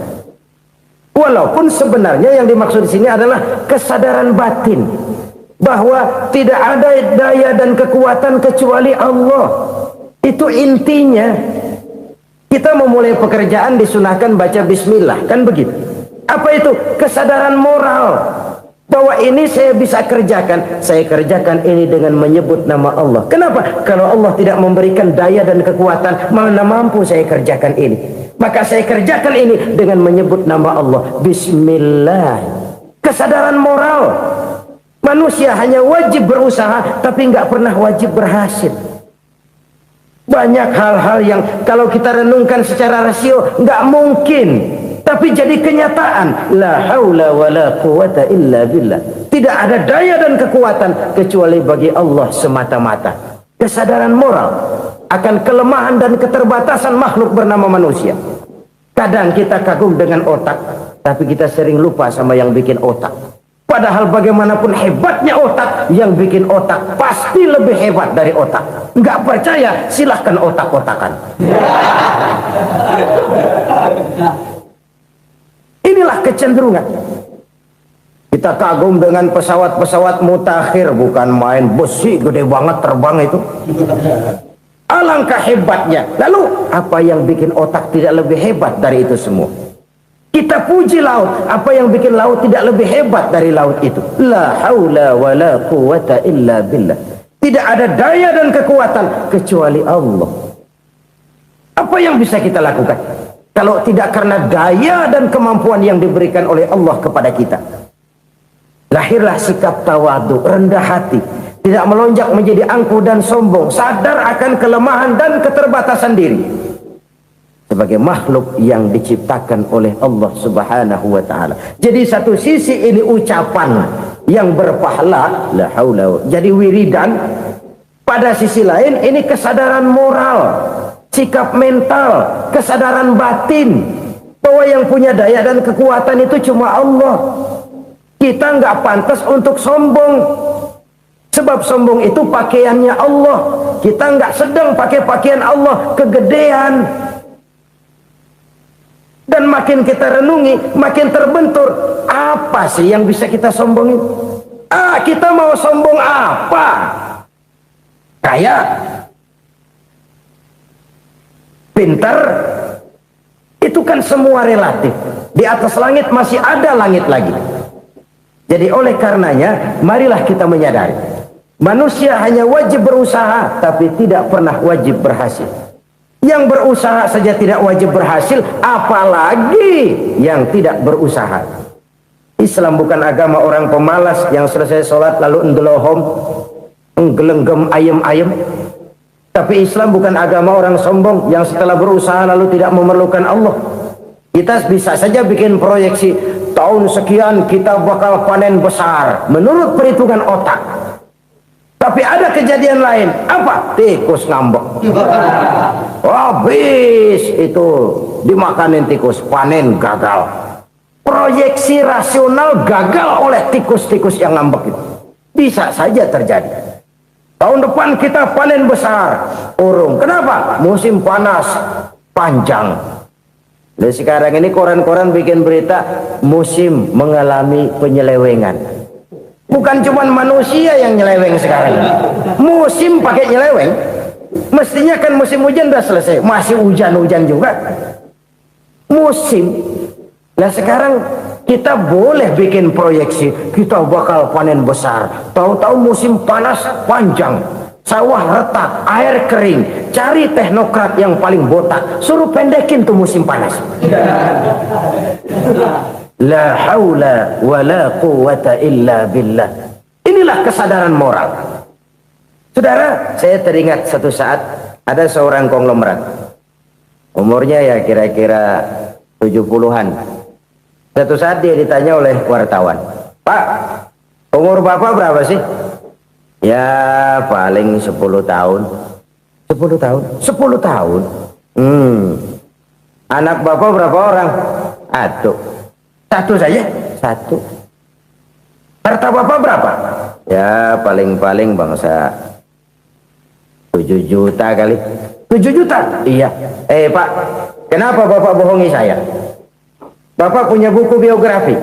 Walaupun sebenarnya yang dimaksud di sini adalah kesadaran batin bahwa tidak ada daya dan kekuatan kecuali Allah. Itu intinya. Kita memulai pekerjaan disunahkan baca bismillah, kan begitu? Apa itu? Kesadaran moral bahwa ini saya bisa kerjakan. Saya kerjakan ini dengan menyebut nama Allah. Kenapa? Kalau Allah tidak memberikan daya dan kekuatan, mana mampu saya kerjakan ini. Maka saya kerjakan ini dengan menyebut nama Allah. Bismillah. Kesadaran moral. Manusia hanya wajib berusaha, tapi nggak pernah wajib berhasil. Banyak hal-hal yang kalau kita renungkan secara rasio nggak mungkin, tapi jadi kenyataan. La haula wala quwata illa billah. Tidak ada daya dan kekuatan kecuali bagi Allah semata-mata. Kesadaran moral akan kelemahan dan keterbatasan makhluk bernama manusia. Kadang kita kagum dengan otak, tapi kita sering lupa sama yang bikin otak. Padahal bagaimanapun hebatnya otak, yang bikin otak pasti lebih hebat dari otak. Nggak percaya, silahkan otak-otakan. Inilah kecenderungan. Kita kagum dengan pesawat-pesawat mutakhir, bukan main, besi gede banget terbang itu. Alangkah hebatnya. Lalu apa yang bikin otak tidak lebih hebat dari itu semua? Kita puji laut, apa yang bikin laut tidak lebih hebat dari laut itu? La haula wala quwata illa billah. Tidak ada daya dan kekuatan kecuali Allah. Apa yang bisa kita lakukan kalau tidak karena daya dan kemampuan yang diberikan oleh Allah kepada kita? Lahirlah sikap tawadu, rendah hati, tidak melonjak menjadi angkuh dan sombong, sadar akan kelemahan dan keterbatasan diri sebagai makhluk yang diciptakan oleh Allah Subhanahu wa taala. Jadi satu sisi ini ucapan yang berpahala, la haula, jadi wiridan. Pada sisi lain ini kesadaran moral, sikap mental, kesadaran batin bahwa yang punya daya dan kekuatan itu cuma Allah. Kita nggak pantas untuk sombong, sebab sombong itu pakaiannya Allah. Kita nggak sedang pakai pakaian Allah, kegedean. Dan makin kita renungi, makin terbentur. Apa sih yang bisa kita sombongin? Kita mau sombong apa? Kaya, pintar, itu kan semua relatif. Di atas langit masih ada langit lagi. Jadi oleh karenanya, marilah kita menyadari, manusia hanya wajib berusaha, tapi tidak pernah wajib berhasil. Yang berusaha saja tidak wajib berhasil, apalagi yang tidak berusaha. Islam bukan agama orang pemalas yang selesai sholat lalu enggelohom, enggelenggem ayem-ayem. Tapi Islam bukan agama orang sombong yang setelah berusaha lalu tidak memerlukan Allah. Kita bisa saja bikin proyeksi, tahun sekian kita bakal panen besar menurut perhitungan otak. Tapi ada kejadian lain. Apa? Tikus ngambek. Habis itu dimakanin tikus, panen gagal. Proyeksi rasional gagal oleh tikus-tikus yang ngambek itu. Bisa saja terjadi. Tahun depan kita panen besar, urung. Kenapa? Musim panas panjang. Dan sekarang ini koran-koran bikin berita musim mengalami penyelewengan. Bukan cuma manusia yang nyeleweng sekarang. Musim pakai nyeleweng. Mestinya kan musim hujan udah selesai, masih hujan-hujan juga. Musim. Nah sekarang kita boleh bikin proyeksi, kita bakal panen besar. Tahu-tahu musim panas panjang, sawah retak, air kering. Cari teknokrat yang paling botak, suruh pendekin tuh musim panas. La haula wala quwata illa billah. Inilah kesadaran moral. Saudara, saya teringat satu saat ada seorang konglomerat. Umurnya ya kira-kira 70-an. Satu saat dia ditanya oleh wartawan, "Pak, umur Bapak berapa sih?" "Ya paling 10 tahun. 10 tahun. 10 tahun. Anak bapak berapa orang? Satu saja. Satu. Harta bapak berapa? Ya paling-paling bangsa 7 juta kali. 7 juta? Iya. Pak, kenapa bapak bohongi saya? Bapak punya buku biografi.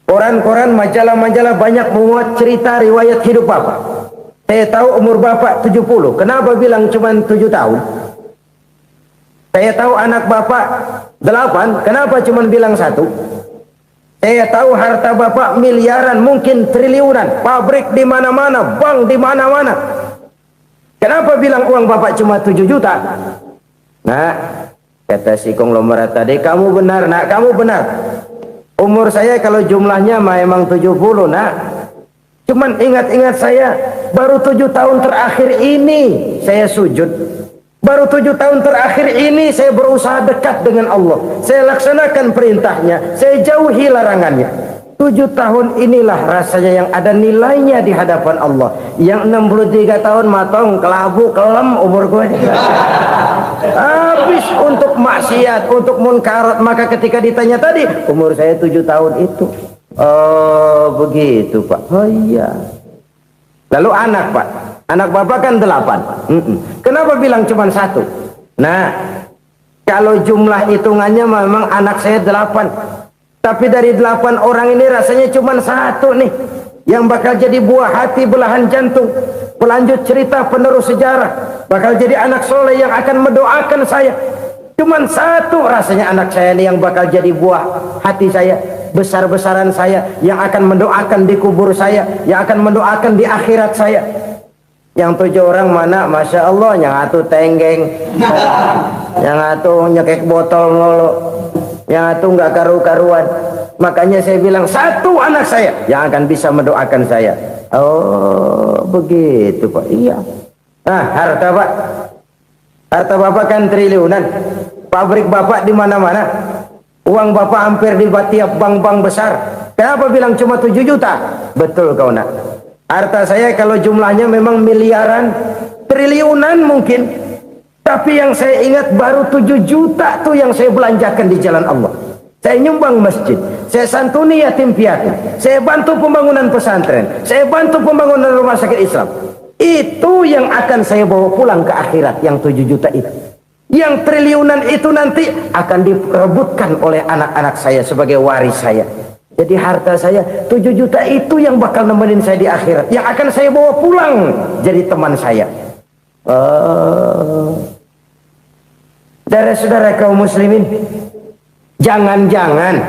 Koran-koran, majalah-majalah banyak memuat cerita riwayat hidup bapak. Saya tahu umur bapak 70. Kenapa bilang cuma 7 tahun? Saya tahu anak bapak 8. Kenapa cuma bilang 1? Saya tahu harta bapak miliaran, mungkin triliunan. Pabrik di mana-mana, bank di mana-mana. Kenapa bilang uang bapak cuma 7 juta? Nah, kata si konglomerat tadi, kamu benar nak, kamu benar. Umur saya kalau jumlahnya memang 70 nak. Cuman ingat-ingat saya, baru 7 tahun terakhir ini saya sujud. Baru 7 tahun terakhir ini saya berusaha dekat dengan Allah. Saya laksanakan perintahnya, saya jauhi larangannya. 7 tahun inilah rasanya yang ada nilainya di hadapan Allah. Yang 63 tahun matong, kelabu, kelem umur gue. Habis untuk maksiat, untuk munkarat. Maka ketika ditanya tadi, umur saya 7 tahun itu. Oh begitu Pak. Oh iya. Lalu anak Pak, anak bapak kan 8. Kenapa bilang cuma 1? Nah, kalau jumlah hitungannya memang anak saya 8. Tapi dari 8 orang ini rasanya cuma 1 nih yang bakal jadi buah hati, belahan jantung, pelanjut cerita, penerus sejarah, bakal jadi anak soleh yang akan mendoakan saya. Cuma 1 rasanya anak saya ini yang bakal jadi buah hati saya, besar-besaran saya, yang akan mendoakan di kubur saya, yang akan mendoakan di akhirat saya. Yang 7 orang mana? Masya Allah, yang atu tenggeng, yang atu nyekek botol mulu, yang atu nggak karu-karuan. Makanya saya bilang 1 anak saya yang akan bisa mendoakan saya. Oh begitu Pak. Iya. Nah harta Pak, harta bapak kan triliunan. Pabrik bapak di mana-mana. Uang bapak hampir di tiap bank-bank besar. Kenapa bilang cuma 7 juta? Betul kau nak. Harta saya kalau jumlahnya memang miliaran, triliunan mungkin. Tapi yang saya ingat baru 7 juta tuh yang saya belanjakan di jalan Allah. Saya nyumbang masjid, saya santuni yatim piatu, saya bantu pembangunan pesantren, saya bantu pembangunan rumah sakit Islam. Itu yang akan saya bawa pulang ke akhirat, yang 7 juta itu. Yang triliunan itu nanti akan diperebutkan oleh anak-anak saya sebagai waris saya. Jadi harta saya 7 juta itu yang bakal nemenin saya di akhirat, yang akan saya bawa pulang jadi teman saya. Saudara-saudara kaum muslimin, jangan-jangan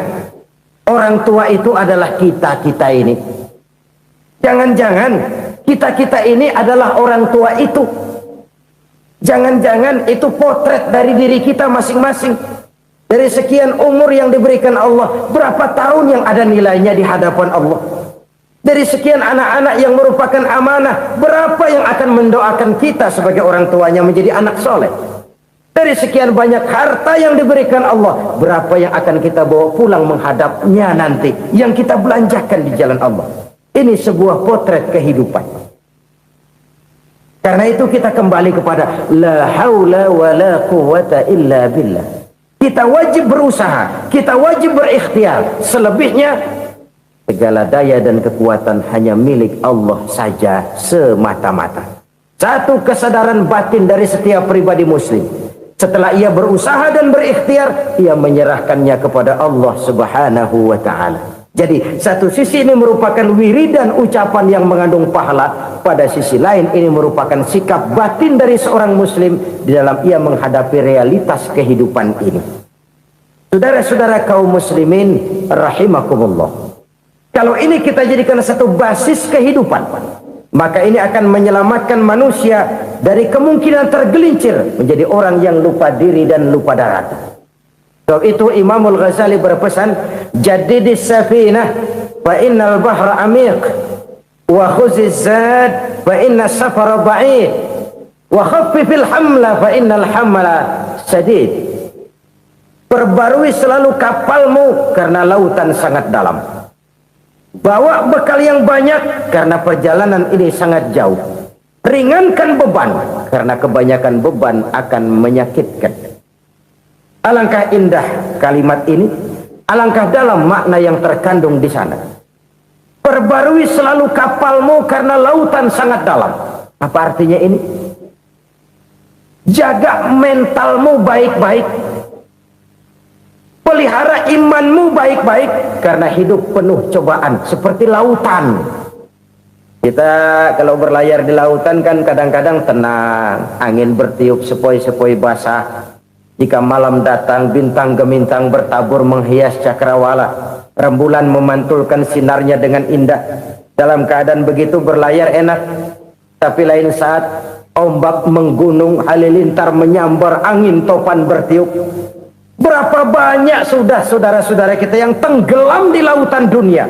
orang tua itu adalah kita-kita ini. Jangan-jangan kita-kita ini adalah orang tua itu. Jangan-jangan itu potret dari diri kita masing-masing. Dari sekian umur yang diberikan Allah, berapa tahun yang ada nilainya di hadapan Allah? Dari sekian anak-anak yang merupakan amanah, berapa yang akan mendoakan kita sebagai orang tuanya menjadi anak soleh? Dari sekian banyak harta yang diberikan Allah, berapa yang akan kita bawa pulang menghadapnya nanti, yang kita belanjakan di jalan Allah? Ini sebuah potret kehidupan. Karena itu kita kembali kepada la haula wa la quwwata illa billah. Kita wajib berusaha, kita wajib berikhtiar. Selebihnya segala daya dan kekuatan hanya milik Allah saja semata-mata. Satu kesadaran batin dari setiap pribadi muslim. Setelah ia berusaha dan berikhtiar, ia menyerahkannya kepada Allah Subhanahu wa ta'ala. Jadi satu sisi ini merupakan wiridan ucapan yang mengandung pahala, pada sisi lain ini merupakan sikap batin dari seorang muslim di dalam ia menghadapi realitas kehidupan ini. Saudara-saudara kaum muslimin rahimakumullah, kalau ini kita jadikan satu basis kehidupan, maka ini akan menyelamatkan manusia dari kemungkinan tergelincir menjadi orang yang lupa diri dan lupa darat. Sebab itu Imamul Ghazali berpesan, jadidis safinah fa innal bahra amiq wa khuziz zad fa inna safara ba'id wa khaffifil hamla fa innal hamla sadid. Perbarui selalu kapalmu karena lautan sangat dalam. Bawa bekal yang banyak karena perjalanan ini sangat jauh. Ringankan beban, karena kebanyakan beban akan menyakitkan. Alangkah indah kalimat ini, alangkah dalam makna yang terkandung di sana. Perbarui selalu kapalmu karena lautan sangat dalam. Apa artinya ini? Jaga mentalmu baik-baik. Pelihara imanmu baik-baik, karena hidup penuh cobaan seperti lautan. Kita kalau berlayar di lautan kan kadang-kadang tenang, angin bertiup sepoi-sepoi basah. Jika malam datang, bintang gemintang bertabur menghias cakrawala. Rembulan memantulkan sinarnya dengan indah. Dalam keadaan begitu berlayar enak. Tapi lain saat ombak menggunung, halilintar menyambar, angin topan bertiup. Berapa banyak sudah saudara-saudara kita yang tenggelam di lautan dunia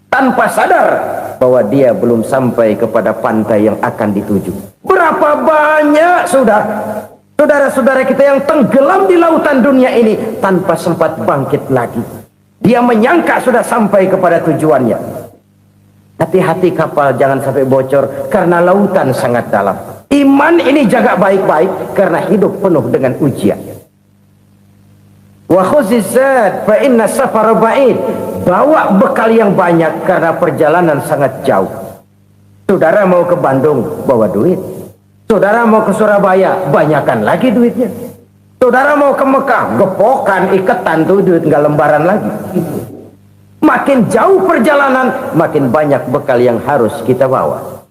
tanpa sadar bahwa dia belum sampai kepada pantai yang akan dituju. Berapa banyak sudah saudara-saudara kita yang tenggelam di lautan dunia ini tanpa sempat bangkit lagi. Dia menyangka sudah sampai kepada tujuannya. Hati-hati kapal jangan sampai bocor karena lautan sangat dalam. Iman ini jaga baik-baik karena hidup penuh dengan ujian. Wa khuzizat fa inna safara ba'id. Bawa bekal yang banyak karena perjalanan sangat jauh. Saudara mau ke Bandung, bawa duit. Saudara mau ke Surabaya, banyakan lagi duitnya. Saudara mau ke Mekah, gepokan, iketan tuh duit, nggak lembaran lagi. Makin jauh perjalanan, makin banyak bekal yang harus kita bawa.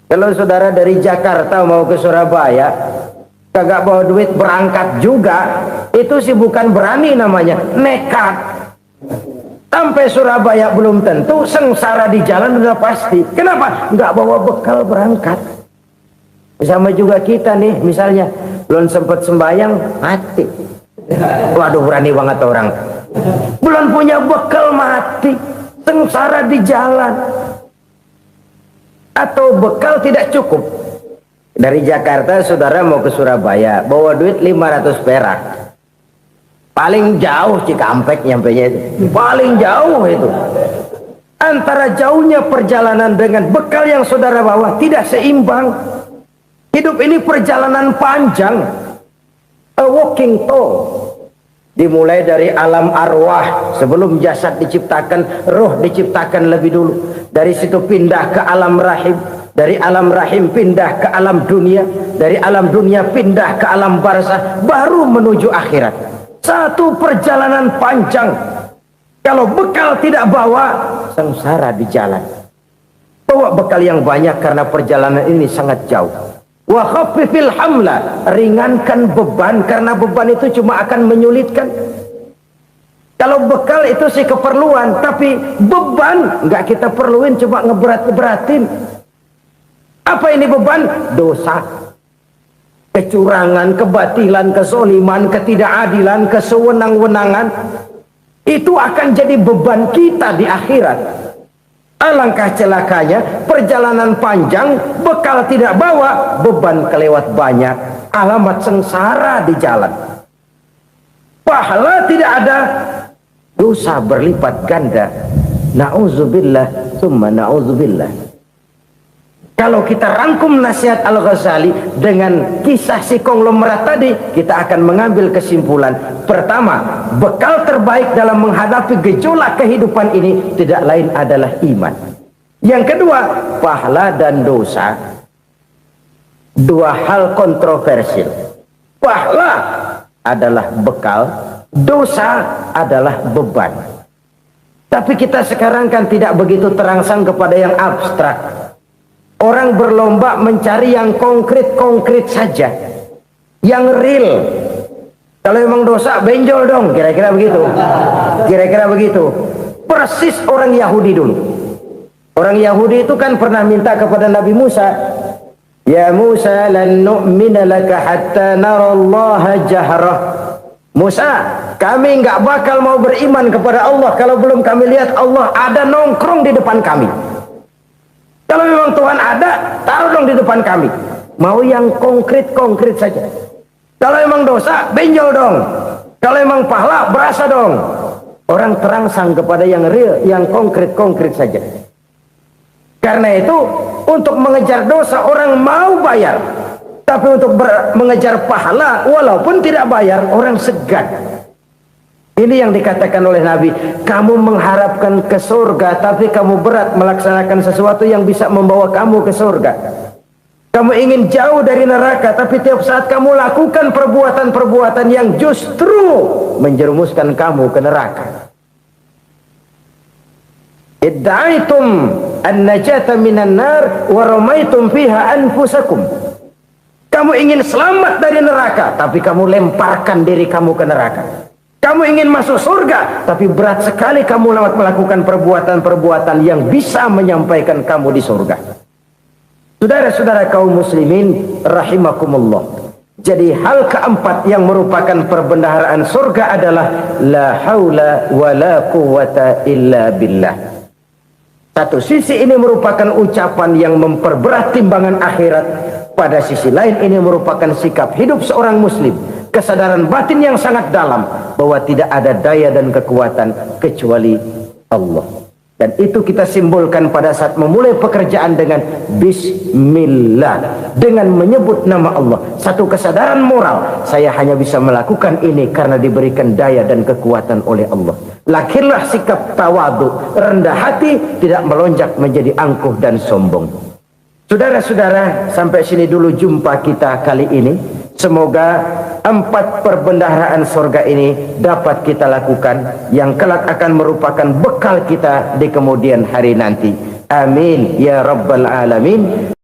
Kalau saudara dari Jakarta mau ke Surabaya, kagak bawa duit berangkat juga, itu sih bukan berani namanya, nekat. Sampai Surabaya belum tentu, sengsara di jalan udah pasti. Kenapa? Nggak bawa bekal berangkat. Sama juga kita nih, misalnya belum sempat sembahyang, mati. Waduh, berani banget orang. Belum punya bekal, mati. Sengsara di jalan. Atau bekal tidak cukup. Dari Jakarta saudara mau ke Surabaya, bawa duit 500 perak. Paling jauh Cikampek nyampenya itu. Paling jauh itu. Antara jauhnya perjalanan dengan bekal yang saudara bawa tidak seimbang. Hidup ini perjalanan panjang. A walking tour. Dimulai dari alam arwah. Sebelum jasad diciptakan, roh diciptakan lebih dulu. Dari situ pindah ke alam rahim. Dari alam rahim pindah ke alam dunia. Dari alam dunia pindah ke alam barzah. Baru menuju akhirat. Satu perjalanan panjang. Kalau bekal tidak bawa, sengsara di jalan. Bawa bekal yang banyak karena perjalanan ini sangat jauh. Wa khaffifil hamla, ringankan beban karena beban itu cuma akan menyulitkan. Kalau bekal itu sih keperluan, tapi beban nggak kita perluin, cuma ngeberat-beratin. Apa ini beban? Dosa. Kecurangan, kebatilan, kezoliman, ketidakadilan, kesewenang-wenangan. Itu akan jadi beban kita di akhirat. Alangkah celakanya, perjalanan panjang, bekal tidak bawa, beban kelewat banyak, alamat sengsara di jalan. Pahala tidak ada, dosa berlipat ganda. Na'udzubillah, summa na'udzubillah. Kalau kita rangkum nasihat Al-Ghazali dengan kisah si konglomerat tadi, kita akan mengambil kesimpulan. Pertama, bekal terbaik dalam menghadapi gejolak kehidupan ini tidak lain adalah iman. Yang kedua, pahala dan dosa. Dua hal kontroversial. Pahala adalah bekal, dosa adalah beban. Tapi kita sekarang kan tidak begitu terangsang kepada yang abstrak. Orang berlomba mencari yang konkret-konkret saja, yang real. Kalau memang dosa, benjol dong, kira-kira begitu. Kira-kira begitu. Persis orang Yahudi dulu. Orang Yahudi itu kan pernah minta kepada Nabi Musa, Ya Musa, lan nu'mina laka hatta narallaha jahrah. Musa, kami nggak bakal mau beriman kepada Allah kalau belum kami lihat Allah ada nongkrong di depan kami. Kalau memang Tuhan ada, taruh dong di depan kami. Mau yang konkret-konkret saja. Kalau memang dosa, benjol dong. Kalau memang pahala, berasa dong. Orang terangsang kepada yang real, yang konkret-konkret saja. Karena itu untuk mengejar dosa orang mau bayar, tapi untuk mengejar pahala walaupun tidak bayar orang segan. Ini yang dikatakan oleh Nabi, kamu mengharapkan ke surga tapi kamu berat melaksanakan sesuatu yang bisa membawa kamu ke surga. Kamu ingin jauh dari neraka tapi tiap saat kamu lakukan perbuatan-perbuatan yang justru menjerumuskan kamu ke neraka. Idda'aitum an-najata minan nar wa ramaitum fiha anfusakum. Kamu ingin selamat dari neraka, tapi kamu lemparkan diri kamu ke neraka. Kamu ingin masuk surga, tapi berat sekali kamu melakukan perbuatan-perbuatan yang bisa menyampaikan kamu di surga. Saudara-saudara kaum muslimin rahimakumullah. Jadi hal keempat yang merupakan perbendaharaan surga adalah la haula wa la quwata illa billah. Satu sisi ini merupakan ucapan yang memperberat timbangan akhirat. Pada sisi lain ini merupakan sikap hidup seorang muslim. Kesadaran batin yang sangat dalam bahwa tidak ada daya dan kekuatan kecuali Allah. Dan itu kita simbolkan pada saat memulai pekerjaan dengan Bismillah, dengan menyebut nama Allah. Satu kesadaran moral, saya hanya bisa melakukan ini karena diberikan daya dan kekuatan oleh Allah. Lahirlah sikap tawadu, rendah hati, tidak melonjak menjadi angkuh dan sombong. Saudara-saudara, sampai sini dulu jumpa kita kali ini. Semoga 4 perbendaharaan surga ini dapat kita lakukan, yang kelak akan merupakan bekal kita di kemudian hari nanti. Amin ya rabbal alamin.